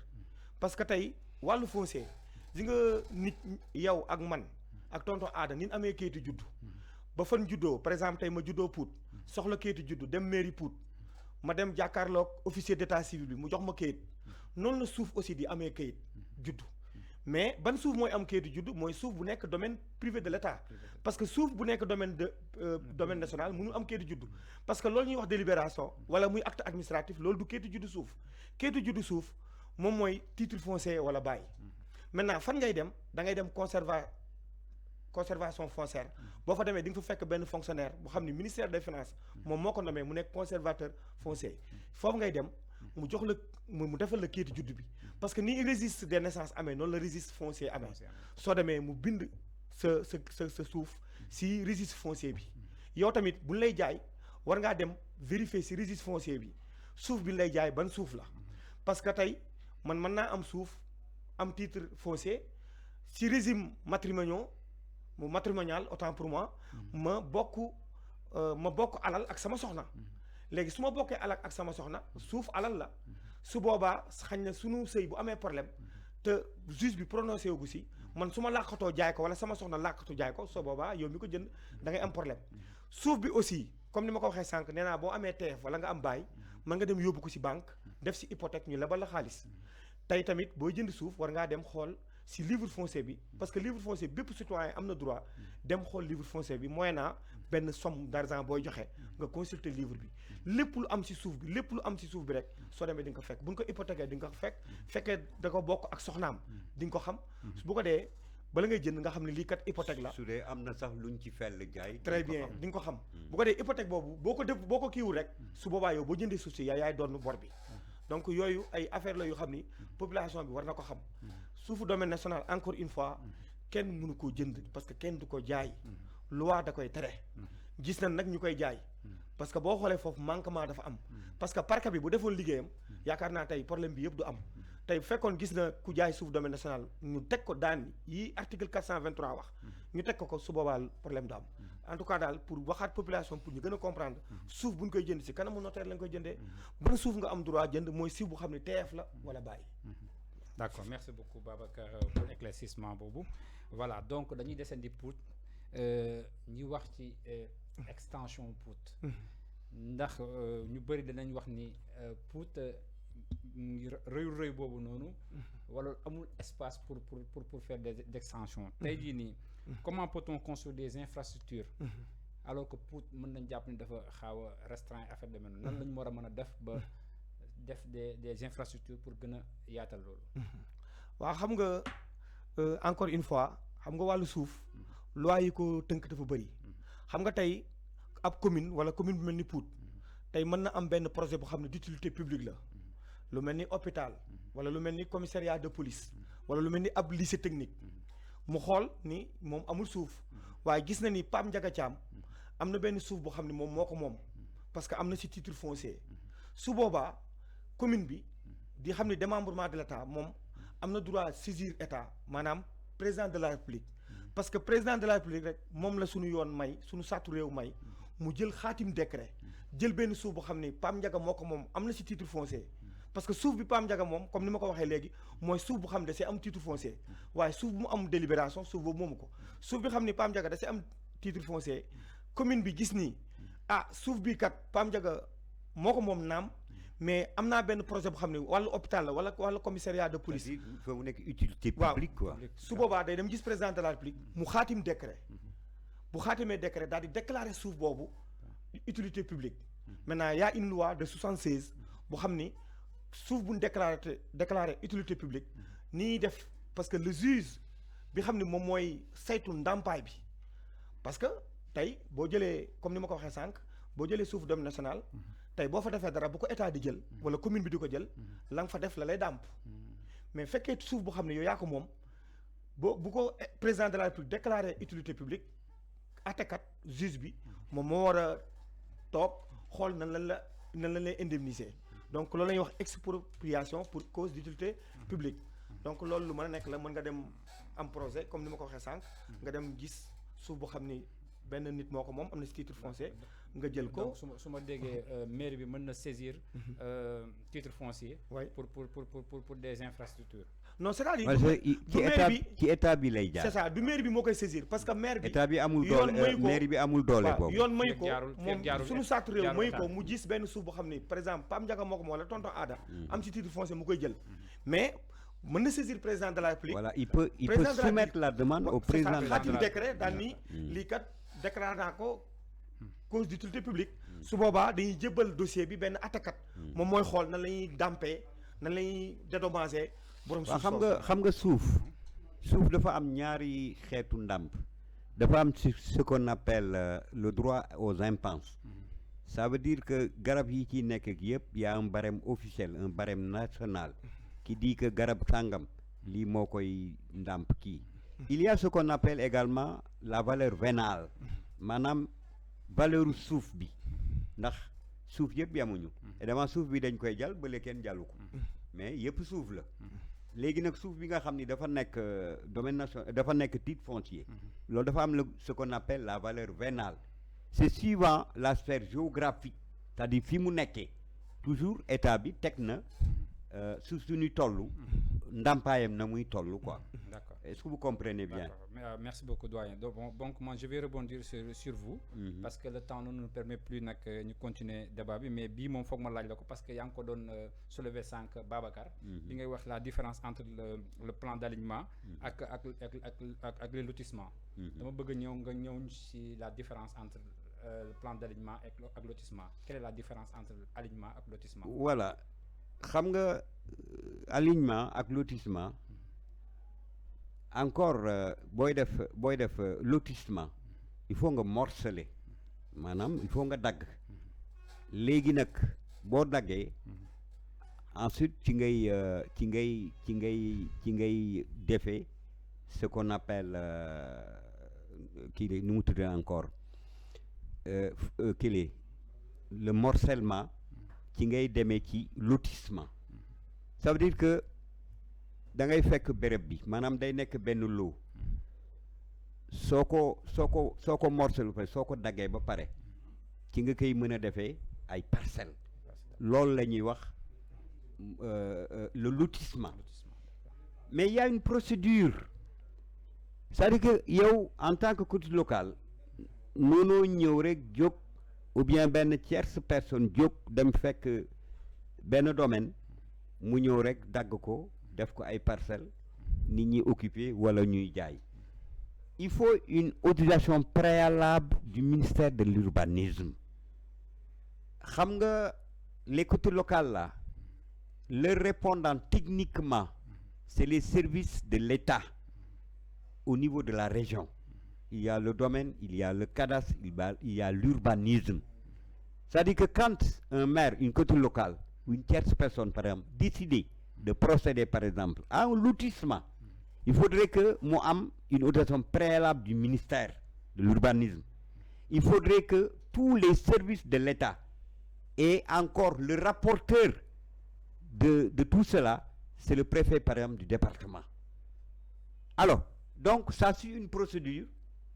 parce que tey wàllu foncier di nga nit yow ak man ak tonton Aada ni amee kayitu juddu ba fan juddoo par exemple tey ma juddoo Pout soxla kayitu juddu dem mairie Pout ma dem jàkkaarloog officier d'état civil bi mu jox ma kayit noonu la suuf aussi di amee kayit juddu mais ban suuf mooy am kayitu juddu mooy suuf bu nekk domaine privé de l'État parce que suuf bu nekk domaine national mënu am kayitu juddu parce que loolu ñuy wax délibération wala muy acte administratif loolu du kayitu juddu suuf kayitu juddu suuf moom mooy titre foncier wala bail maintenant fan ngay dem da ngay dem conservation foncière boo fa demee di nga fa fekk benn fonctionnaire boo xam ni ministère des finances moom moo ko nommé mu nekk conservateur foncier foofu ngay dem mu jox la mu defal la kayitu juddu bi parce que ni registre des naissances amee noonu la registre foncier amee soo demee mu bind sa suuf si registre foncier bi yow tamit buñ lay jaay war ngaa dem vérifier si registre foncier bi suuf bi ñu lay jaay ban suuf la parce que tey man mën naa am suuf am titre foncier si régime matrimonial autant pour moi ma bokk alal ak sama soxna léegi su ma bokkee alal ak sama soxna suuf alal la su boobaa xañ na sunu sëy bu amee problème te juge bi prononcé wu si man su ma làqatoo jaay ko wala sama soxna làqatu jaay ko soo boobaa yow mi ko jënd da ngay am problème suuf bi aussi comme ni ma ko waxee sànq nee naa boo amee TF wala nga am bail mën nga dem yóbbu ko si banque def si hypothèque ñu lebal la xaalis tey tamit booy jënd suuf war ngaa dem xool si livre foncier bi parce que livre foncier bépp citoyen am na droit dem xool livre foncier bi moyennant benn somme d'argent booy joxe nga consulter livre bi lépp lu am si suuf bi rek soo demee di nga ko fekk bu ñu ko hypothéquer di nga ko fekkee da ko bokk ak soxnaam di nga ko xam bu ko dee bala ngay jënd nga xam ne lii kat hypothèque la su dee am na sax luñ ci fell jaay très bien di nga ko xam bu ko dee hypothèque boobu boo ko kiiwul rek su boobaa yow boo jëndee suuf si yaay doon bor bi donc yooyu ay affaire la yoo xam ni population bi war na ko xam suufu domaine national encore une fois kenn mënu koo jënd parce que kenn du ko jaay loi da koy tere gis nañ nag ñu koy jaay parce que boo xoolee foofu manquement dafa am parce que parquet bi bu defoon liggéeyam yaakaar naa tey problème bi yëpp du am tey bu fekkoon gis na ku jaay suuf domaine national ñu teg ko daan yi article 423 wax ñu teg ko su boobaa problème du am en tout cas daal pour waxaat population pour ñu gën a comprendre suuf bu ñu koy jënd si kanamu notaire lañ koy jëndee ban suuf nga am droit jënd mooy suuf bu xam ne TF la wala bàyyi. D'accord, merci beaucoup Babacar pour l'éclaircissement boobu voilà donc dañuy descendi Pout ñi wax ci extension Pout ndax ñu bëri danañ wax ni Pout rëy boobu noonu wala amul espace pour faire des extensions tey jii nii comment peut-on construire des infrastructures alors que Pout mën nañ jàpp ni dafa xaaw a restreint affaire de mel nan lañu war a mën a def ba def des infrastructures pour gën a yaatal loolu waaw xam nga encore une fois xam nga wàllu suuf loi yi ko tënk dafa bëri xam nga tey ab commune wala commune bu mel ni Pout tey mën na am benn projet boo xam ne d'utilité publique la lu mel ni hôpital wala lu mel ni commissariat de police wala lu mel ni ab lycée technique mu xool ni moom amul suuf waaye gis na ni Pape Ndiaga Thiam am na benn suuf boo xam ne moom moo ko moom parce que am na ci titre foncier su boobaa commune bi di xam ne démembrement de l'État moom am na droit saisir état maanaam président de la République parce que président de la République rek moom la suñu yoon may suñu sàttu réew may mu jël xaatim décret jël benn suuf boo xam ne Pape Ndiaga moo ko moom am na ci titre foncier parce que suuf bi Pape Ndiaga moom comme ni ma ko waxee léegi mooy suuf bu xam ne da see am titre foncier waaye suuf bu mu am délibération suuf boobu moomu ko suuf bi xam ne Pape Ndiaga da see am titre foncier commune bi gis nii suuf bi kat Pape Ndiaga moo ko moom naam mais am naa benn projet bu xam ne wàllu hôpital la wala commissariat de police. il faut mu nekk utilité publique quoi. su boobaa day dem gis président de la République mu xaatim décret bu xaatimee décret daal di déclarer suuf boobu utilité publique maintenant y a une loi de 76 bu xam ni suuf bu ñu déclaré utilité publique nii def parce que le juge bi xam ne moom mooy saytu ndàmpaay bi parce que tey boo jëlee comme ni ma ko waxee sànq boo jëlee suuf domaine national tey boo fa defee dara bu ko état di jël wala commune bi di ko jël la nga fa def la lay dàmp mais fekkee suuf boo xam ne yow yaa ko moom bu ko président de la République déclaré utilité publique atekat juge bi moom moo war a toog xool nan la lay indemniser donc loolu la ñuy wax expropriation pour cause d'utilité publique donc loolu lu mën a nekk la mën nga dem am projet comme ni ma ko waxee sànq nga dem gis suuf boo xam ni benn nit moo ko moom am na ci titre foncier nga jël ko. donc su ma déggee mairie bi mën na saisir titre foncier. pour des infrastructures. non c'est-à-dire ci état bi lay jaar. c'est ça du mairie bi moo koy saisir parce que maire bi. état bi amul doole mairie bi amul doole boobu. yoon mayu ko moom suñu sàttu réew mayu ko mu gis benn suuf boo xam ni par exemple Pape Ndiaga moo ko moom wala tonton Aada. am ci titre foncier mu koy jël mais. mën na saisir président de la République. voilà il peut soumettre la demande au président de la République. décret daal ni lii kat déclaré naa ko cause d'utilité publique. su boobaa dañuy jébbal dossier bi benn attakat. moom mooy xool nan la ñuy dàmpee nan la ñuy dédommager borom suuf. xam nga suuf dafa am ñaari xeetu ndàmp dafa am ce qu'on appelle le droit aux impenses. ça veut dire que garab yi ciy nekk ak yëpp y a un barème officiel un barème national. qui dit que garab sàngam lii moo koy ndàmp kii il y a ce qu'on appelle également la valeur vénale maanaam valeur suuf bi ndax suuf yëpp yamuñu évidemment suuf bi dañ koy jàll bële kenn jàllu ko mais yëpp suuf la léegi nag suuf bi nga xam ni dafa nekk domaine national dafa nekk titre foncier loolu dafa am ce qu'on appelle la valeur vénale c'est suivant la sphère géographique c'est-à-dire fi mu nekkee toujours état bi teg na suuf suñuy toll ndàmpaayam na muy toll quoi. D'accord. Est-ce que vous comprenez bien? Merci beaucoup doyen donc moi je vais rebondir sur vous. Parce que le temps ne nous permet plus nag ñu continuer débat bi mais bii moom foog ma laaj la ko parce que yaa ngi ko doon soulever sànq Babacar. bi ngay wax la différence entre le plan d'alignement ak les lotissements. dama bëgg nga ñëw ci la différence entre le plan d'alignement ak lotissement. Quelle est la différence entre alignement ak lotissement? Voilà. xam nga alignement ak lotissement encore booy def lotissement il faut nga morceler maanaam il faut nga dagg léegi nag boo daggee ensuite ci ngay defee ce qu'on appelle kii nu mu tuddee encore kii le morcellement ci ngay demee ci lotissement ça veut dire que da ngay fekk béréb bi maanaam day nekk benn lot soo ko morcel fa soo ko daggee ba pare ci nga koy mën a defee ay parcelles loolu la ñuy wax le lotissement mais il y a une procédure c'est-à-dire que yow en tant que collectivité locale noonoo ñëw rek jóg ou bien benn tierce personne jóg dem fekk benn domaine mu ñëw rek dagg ko def ko ay parcelles nit ñi occupé wala ñuy jaay il faut une autorisation préalable du ministère de l'urbanisme xam nga les collectivités locales là leur répondant techniquement c'est les services de l'État au niveau de la région. Il y a le domaine, il y a le cadastre, il y a l'urbanisme. C'est-à-dire que quand un maire, une collectivité locale ou une tierce personne, par exemple, décide de procéder, par exemple, à un lotissement, il faudrait que moi ait une autorisation préalable du ministère de l'urbanisme. Il faudrait que tous les services de l'État et encore le rapporteur de tout cela, c'est le préfet, par exemple, du département. Alors, donc ça suit une procédure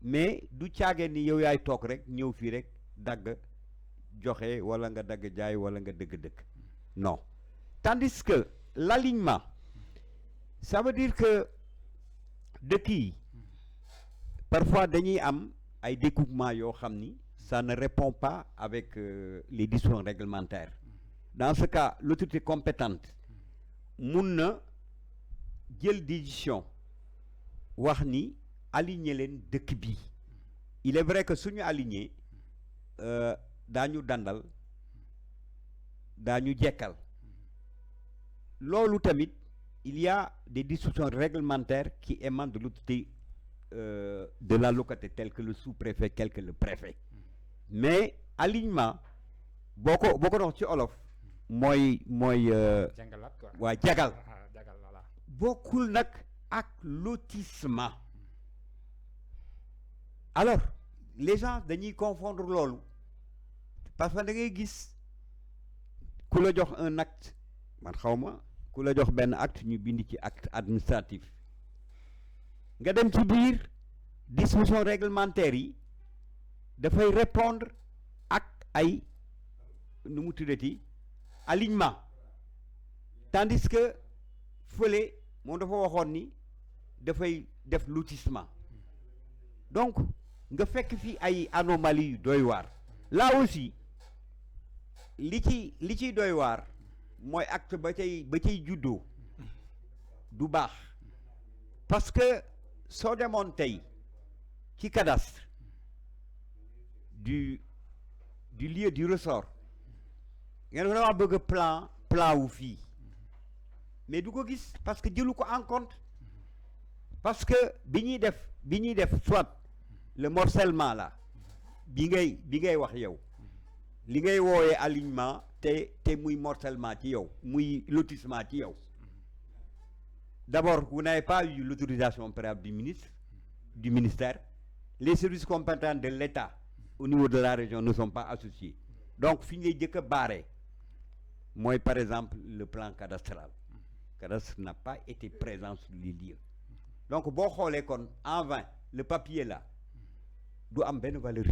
mais du caagee ni yow yaay toog rek ñëw fii rek dagg joxe wala nga dagg jaay wala nga dëgg-dëgg non tandis que l'alignement ça veut dire que dëkk yi parfois dañuy am ay découpements yoo xam ni ça ne répond pas avec les dispositions réglementaires dans ce cas l'autorité compétente mun na jël décision wax ni aligné leen dëkk bi il est vrai que suñu aligné daañu dandal daañu jekkal loolu tamit il y a des dispositions réglementaires qui émanent de l'autorité de la localité telle que le sous-préfet tel que le préfet mais alignement boo ko doon ci olof mooy waa jagal bokkul nag ak lotissement alors les gens dañuy confondre loolu parce que da ngay gis ku la jox un acte man xawma ku la jox benn acte ñu bind ci acte administratif nga dem ci biir disposition réglementaire yi dafay répondre ak ay nu mu tuddati alignement tandis que fële moom dafa waxoon ni dafay def lotissement donc nga fekk fi ay anomalies yu doy waar là aussi li ciy doy waar mooy acte ba cay juddoo du baax parce que soo demoon tey ci cadastre du lieu du ressort ngeen dama bëgg plan wu fii mais du ko gis parce que jëlu ko en compte parce que bi ñuy def soit le morcellement là bi ngay wax yow li ngay woowee alignement te muy morcellement ci yow muy lotissement ci yow d'abord vous n'avez pas eu l'autorisation préalable du ministère les services compétents de l'État au niveau de la région ne sont pas associés donc fi ñu lay jëkk a baare mooy par exemple le plan cadastral cadastre n'a pas été présent sur les lieux donc boo xoolee kon en vain le papier là du am benn valeur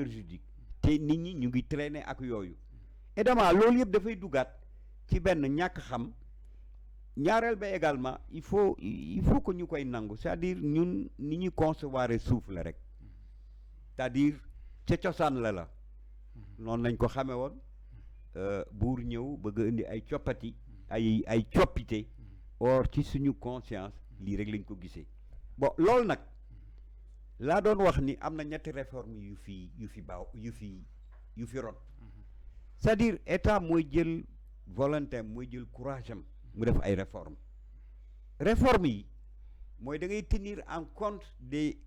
juridique te nit ñi ñu ngi traîner ak yooyu et dama loolu yëpp dafay dugaat ci benn ñàkk xam ñaareel ba également il faut que ñu koy nangu c'est-à-dire ñun ni ñu concevoir suuf la rek c'est-à-dire ca cosaan la noonu lañ ko xamee woon buur ñëw bëgg a indi ay coppati ay coppite or ci suñu conscience lii rek lañ ko gisee bon loolu nag laa doon wax ni am na ñetti réforme yu fi ron c'est-à-dire état mooy jël volonté mooy jël courage am mu def ay réforme yi mooy da ngay tenir en compte des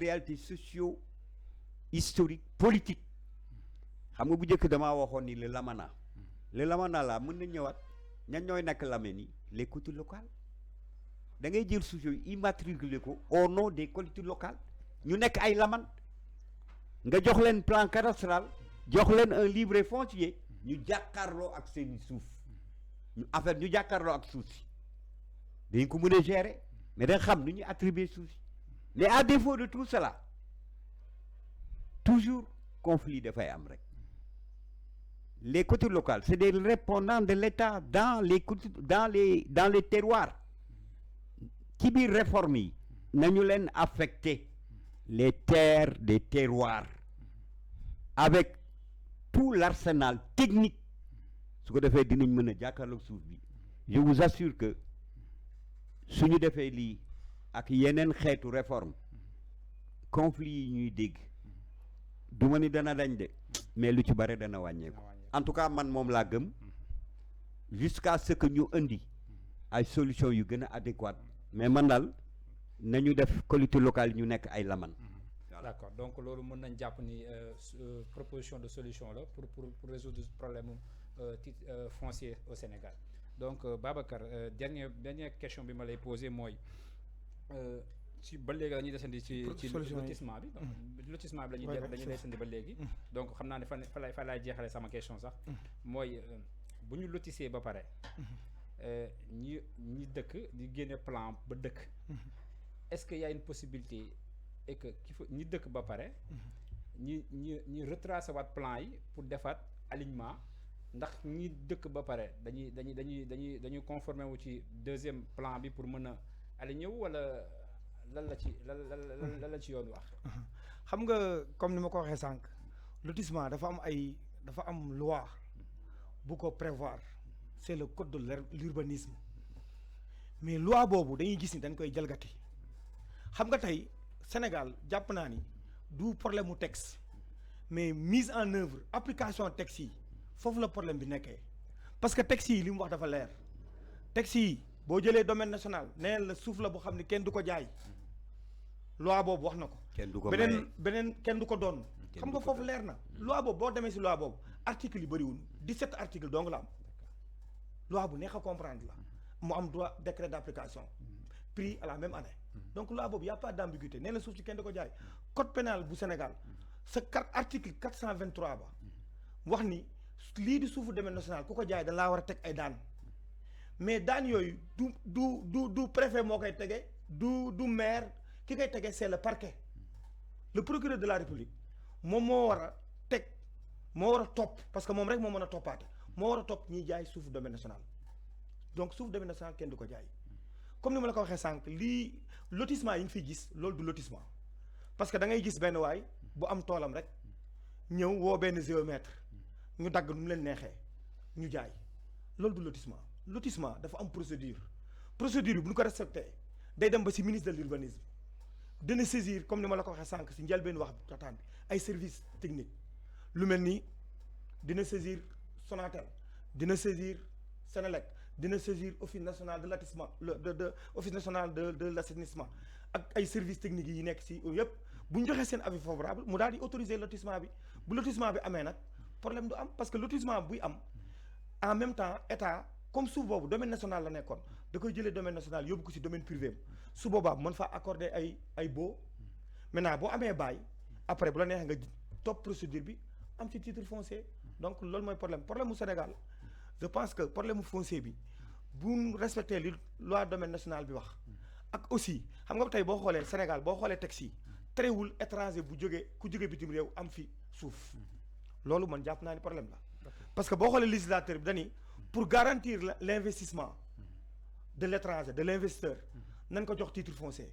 réalités socio historiques politiques xam nga bu njëkk damaa waxoon ni le lamana là mën na ñëwaat ñan ñooy nekk lamén yi les cultures locales da ngay jël suuf yooyu immatriculer ko au nom des collectivités locales ñu nekk ay laman nga jox leen plan cadastral jox leen un livret foncier ñu jàkkaarloo ak seen suuf ñu affaire ñu jàkkaarloo ak suuf si dañ ko mën a gérer mais da nga xam nu ñuy attribuer suuf si mais à défaut de tout cela toujours conflit dafay am rek les collectivités locales c'est des répondants de l'État dans les terroirs ci biir réforme yi nañu leen affecter les terres des terroirs avec tout l'arsenal technique su ko defee dinañ mën a jàkkaarloog suuf bi je vous assure que suñu defee lii ak yeneen xeetu réforme conflit yi ñuy dégg du ma ni dana dañ de mais lu ci bare dana wàññeeku en tout cas man moom laa gëm jusqu'à ce que ñu indi ay solutions yu gën a adéquates mais man daal nañu def collectivités locales yi ñu nekk ay laman. D'accord donc loolu mën nañ jàpp ni proposition de solution la pour résoudre problème titre foncier au Sénégal donc Babacar dernière question bi ma lay poser mooy ci ba léegi dañuy desandi ci lotissement bi lotissement bi dañuy desandi ba léegi donc xam naa ne fa laay jeexale sama question sax mooy bu ñu lotissé ba pare ñi dëkk di génne plan ba dëkk est-ce qu'il y a une possibilité et que ñi dëkk ba pare ñi retracer waat plan yi pour defaat alignement ndax ñi dëkk ba pare dañuy conformer wu ci deuxième plan bi pour mën a aligné wu wala lan la ci yoon wax. xam nga comme ni ma ko waxee sànq lotissement dafa am loi bu ko prévoir c'est le code de l'urbanisme mais loi boobu dañuy gis ni dañ koy jalgati xam nga tey Sénégal jàpp naa ni du problème mu texte mais mise en œuvre application texte yi foofu la problème bi nekkee parce que texte yi li mu wax dafa leer texte yi boo jëlee domaine national nee la suuf la boo xam ne kenn du ko jaay loi boobu wax na ko. kenn du ko beneen kenn du ko doon. xam nga foofu leer na. loi boobu boo demee si loi boobu article yi bëriwul 17 articles donc la am loi bu neex a comprendre la mu am droit décret d'application pris à la même année. donc loi boobu y a pas d'ambiguïté nee na suuf si kenn du ko jaay code pénal bu Sénégal sa article 423 ba wax ni lii di suufu domaine national ku ko jaay da laa war a teg ay daan mais daan yooyu du préfet moo koy tege du maire ki koy tege c'est le parquet le procureur de la République moom moo war a topp parce que moom rek moo mën a toppaate moo war a topp ñiy jaay suufu domaine national donc suufu domaine national kenn du ko jaay comme ni ma la ko waxee sànq lii lotissement yi nga fiy gis loolu du lotissement parce que da ngay gis benn waay bu am toolam rek ñëw woo benn géomètre ñu dagg nu mu leen neexee ñu jaay loolu du lotissement dafa am procédure bi bu ñu ko respecté day dem ba ci ministre de l'urbanisme dina saisir comme ni ma la ko waxee sànq ci njëlbeen wax waxtaan bi ay services techniques lu mel ni dina saisir Sonatel dina saisir Sénélec dina saisir office national de l'assainissement office national de l'assainissement ak ay services techniques yi nekk ci yëpp bu ñu joxee seen avis favorable mu daal di autoriser lotissement bi bu lotissement bi amee nag problème du am parce que lotissement buy am en même temps état comme suuf boobu domaine national la nekkoon da koy jëlee domaine national yóbbu ko ci domaine privé su boobaa mën faa accorder ay baux maintenant boo amee bail après bu la neexee nga topp procédure bi am ci titre foncier donc loolu mooy problème mu Sénégal je pense que problème mu foncier bi bu respecté li loi domaine national bi wax ak aussi xam nga tey boo xoolee Sénégal boo xoolee texte yi terewul étranger ku jóge bitim réew am fi suuf loolu man jàpp naa ni problème la parce que boo xoolee législateur bi dañuy pour garantir l'investissement de l'étranger de l'investisseur nañ ko jox titre foncier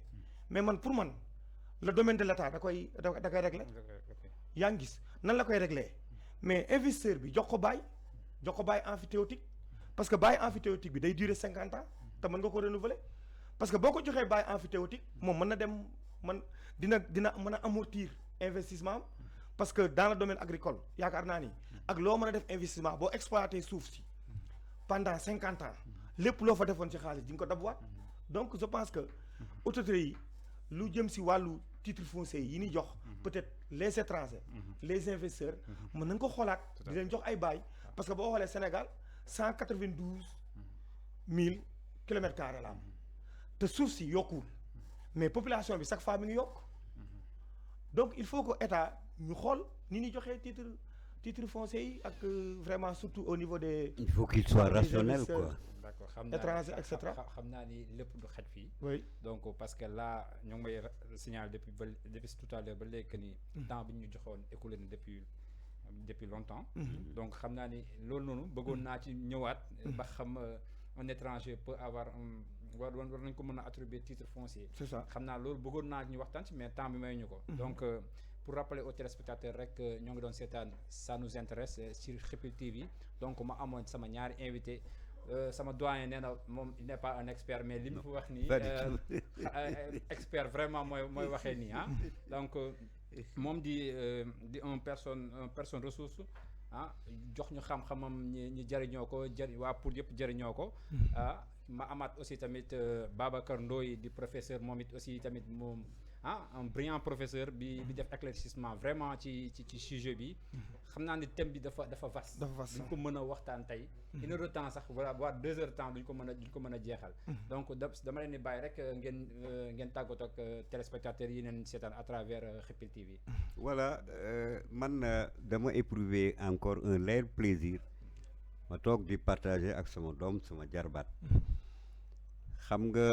mais pour man le domaine de l'État da koy régler yaa ngi gis nan la koy régler mais investisseur bi jox ko bail emphytéotique parce que bail emphytéotique bi day durer 50 ans te mën nga ko renouveler parce que boo ko joxee bail emphytéotique moom mën na dem dina mën a amortir investissement parce que dans le domaine agricole yaakaar naa ni ak loo mën a def investissement boo exploiter suuf si pendant 50 ans lépp loo fa defoon ci xaalis di nga ko dabuwaat donc je pense que autorités yi lu jëm si wàllu titre foncier yi ni jox peut-être les étrangers les investisseurs mën nañ ko xoolaat di leen jox ay bail parce que boo xoolee Sénégal 192 000 kilomètres carrés la am te suuf si yokkuwul mais population bi chaque fois mi ngi yokk donc il faut que état ñu xool ni ñuy joxee titre foncier yi ak vraiment surtout au niveau des il faut qu'il soit rationnel quoi. d'accord étranger et cetera xam naa ni lépp du xaj fii. oui donc parce que là ñoo ngi may signaler depuis tout à l'heure ba léegi que ni temps bi ñu joxoon écoulé na depuis longtemps. donc xam naa ni loolu noonu bëggoon naa ci ñëwaat. ba xam un étranger peut avoir war nañ ko mën a attribuer titre foncier. c'est ça xam naa loolu bëggoon naa ñu waxtaan ci mais temps bi may ñu ko. donc pour rappeler aux téléspectateurs rek ñoo ngi doon seetaan ça nous intéresse sur Xipil TV donc ma amoon sama ñaari invité sama doyen nee na moom il n'est pas un expert mais li mu fi wax nii expert vraiment mooy waxee nii ah donc moom di un personne ressource ah jox ñu xam-xamam ñi jëriñoo ko waa pour yëpp jëriñoo ko ah ma amaat aussi tamit Babacar Ndoye di professeur moom it aussi tamit moom un brillant professeur bi def éclaircissement vraiment ci sujet bi xam naa ni thème bi dafa vaste duñ ko mën a waxtaan tey 1 heure de temps sax wala voire 2 heures de temps duñ ko mën a jeexal donc dama leen di bàyyi rek ngeen tàggatoo ak téléspectateurs yi neen seetaan à travers Xipil TV. voilà man dama éprouver encore un léger plaisir ma toog di partager ak sama doom sama jarbaat xam nga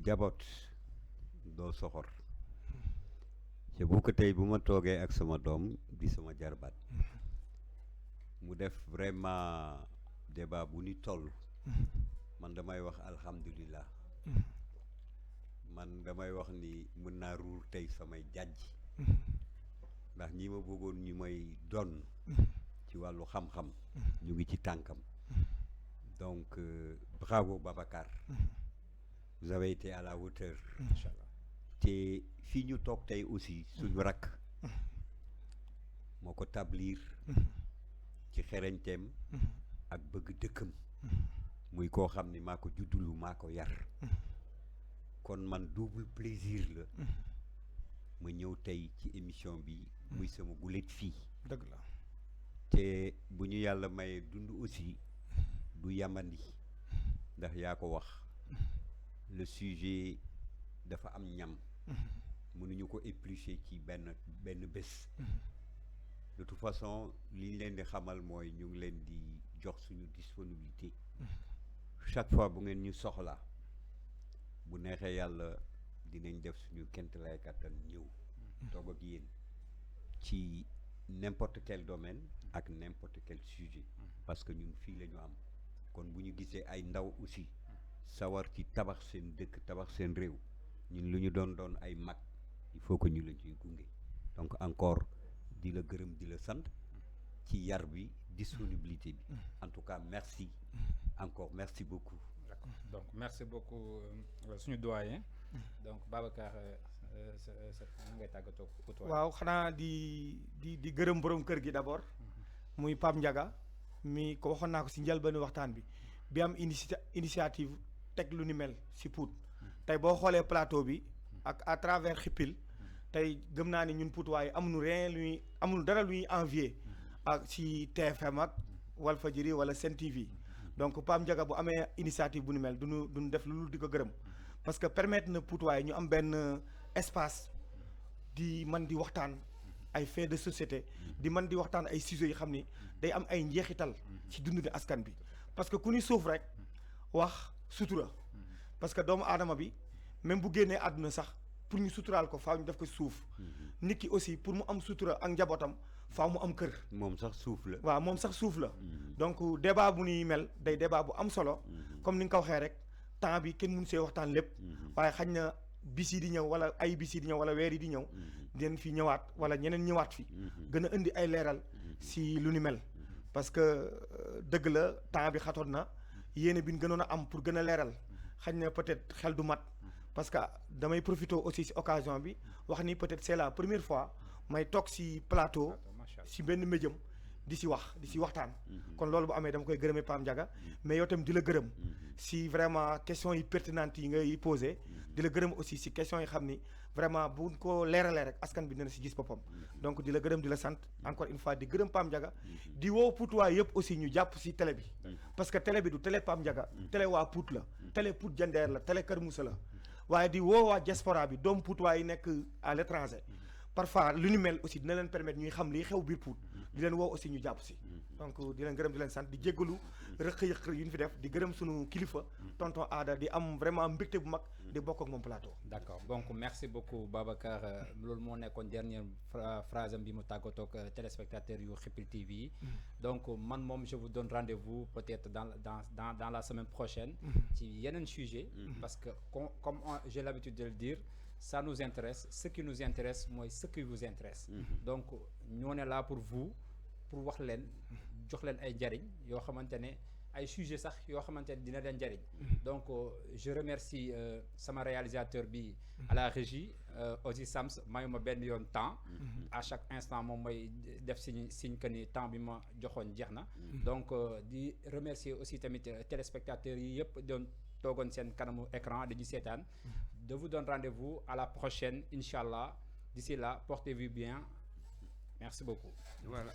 jaboot doo soxor c'est bu ko tey bu ma toogee ak sama doom di sama jarbaat mu def vraiment débat bu ni toll man damay wax alhamdulillah man damay wax ni mën naa ruur tey samay jàjj ndax ñi ma bëggoon ñu may donn ci wàllu xam-xam ñu ngi ci tànkam donc bravo Babacar vous avez été à la hauteur inchallah te fii ñu toog tey aussi suñu rakk moo ko tablir ci xereñteem ak bëgg dëkkam muy koo xam ni maa ko juddulu maa ko yar kon man double plaisir la ma ñëw tey ci émission bi muy sama gulet fii dëgg la te bu ñu yàlla may dund aussi du yamandi ndax yaa ko wax le sujet dafa am ñam mënuñu ko éplucher ci benn bés de toute façon li ñu leen di xamal mooy ñu ngi leen di jox suñu disponibilité chaque fois bu ngeen ñu soxla bu neexee yàlla dinañ def suñu kent lay kattan ñëw toog ak yéen ci n'importe quel domaine ak n'importe quel sujet parce que ñun fii la ñu am kon bu ñu gisee ay ndaw aussi sawar ci tabax seen dëkk tabax seen réew ñun lu ñu doon ay mag il faut que ñu leen ciy gunge donc encore di la gërëm di la sant ci yar bi disponibilité bi en tout cas merci encore merci beaucoup. D'accord. Donc merci beaucoup suñu doyen donc Babacar ngay tàggatoo waaw xanaa di gërëm borom kër gi d'abord muy Pape Ndiaga mi ko waxoon naa ko si njëlbéenu waxtaan bi am initiative teg lu ni mel si Pout tey boo xoolee plateau bi ak à travers Xipil tey gëm naa ni ñun Pout waaye amul dara lu ñuy envier ak si TFM ak Walfadjri wala Sen TV donc Pape Ndiaga bu amee initiative bu ni mel duñu def lu di ko gërëm parce que permettre na Pout waaye ñu am benn espace di man di waxtaan ay faits de société di man di waxtaan ay sujets yi xam ni day am ay njeexital ci dundu askan bi parce que ku ni suuf rek wax sutura parce que doomu aadama bi même bu génnee àdduna sax pour ñu suturaal ko faaw ñu def ko suuf nit ki aussi pour mu am sutura ak njabootam faaw mu am kër. moom sax suuf la. waaw moom sax suuf la. donc débat bu ñuy mel day débat bu am solo. comme ni nga ko waxee rek temps bi kenn mënu see waxtaan lépp. waaye xañ na bis yi di ñëw wala ay bis yi di ñëw wala weer yi di ñëw. dinañ fi ñëwaat wala ñeneen ñëwaat fi. gën a indi ay leeral si lu ni mel. parce que dëgg la temps bi xatoon na yéene bi ñu gënoon a am pour gën a leeral xañ na peut-être xel du mat parce que damay profiter aussi si occasion bi wax ni peut-être c'est la première fois may toog si plateau si benn médium di si waxtaan kon loolu bu amee dama koy gërëmee Pam Ndiaga mais yow tam di la gërëm si vraiment questions yi pertinentes yi ngay posé di la gërëm aussi si questions yi xam ni vraiment buñ ko leeralee rek askan bi dina si gis boppam donc di la gërëm di la sant encore une fois di gërëm Pam Ndiaga di woo Poutwaay yëpp aussi ñu jàpp si télé bi parce que télé bi du télé Pam Ndiaga télé waa Pout la télé Pout Jandeer la télé Kër Moussa la waaye di woo waa diaspora bi doomu Poutwaay yi nekk à l'étranger parfois lu ñu mel aussi dina leen permettre ñuy xam lii xew biir Pout di leen woo aussi ñu jàpp si donc di leen gërëm di leen sant di jéggalu rëq-yëq yu ñu fi def di gërëm sunu kilifa tonton Aada di am vraiment mbégte bu mag di bokk ak moom plateau. D'accord donc merci beaucoup Babacar loolu moo nekkoon dernière phrase am bi mu tàggatoo ak téléspectateurs yu Xipil TV yi donc man moom je vous donne rendez-vous peut-être dans la semaine prochaine ci yeneen sujet parce que comme j'ai l'habitude de le dire ça nous intéresse ce qui nous intéresse mooy ce qui vous intéresse donc ñoo ne là pour vous pour wax leen jox leen ay njariñ yoo xamante ne ay sujet sax yoo xamante ne dina leen njariñ donc je remercie sama réalisateur bi à la régie aussi Sams mayu ma benn yoon temps à chaque instant moom mooy def signe que ni temps bi ma joxoon jeex na donc di remercier aussi tamit téléspectateurs yi yëpp doon toogoon seen kanamu écran dañuy seetaan de vous donne rendez-vous à la prochaine Inch'Allah d'ici là portez-vous bien merci beaucoup voilà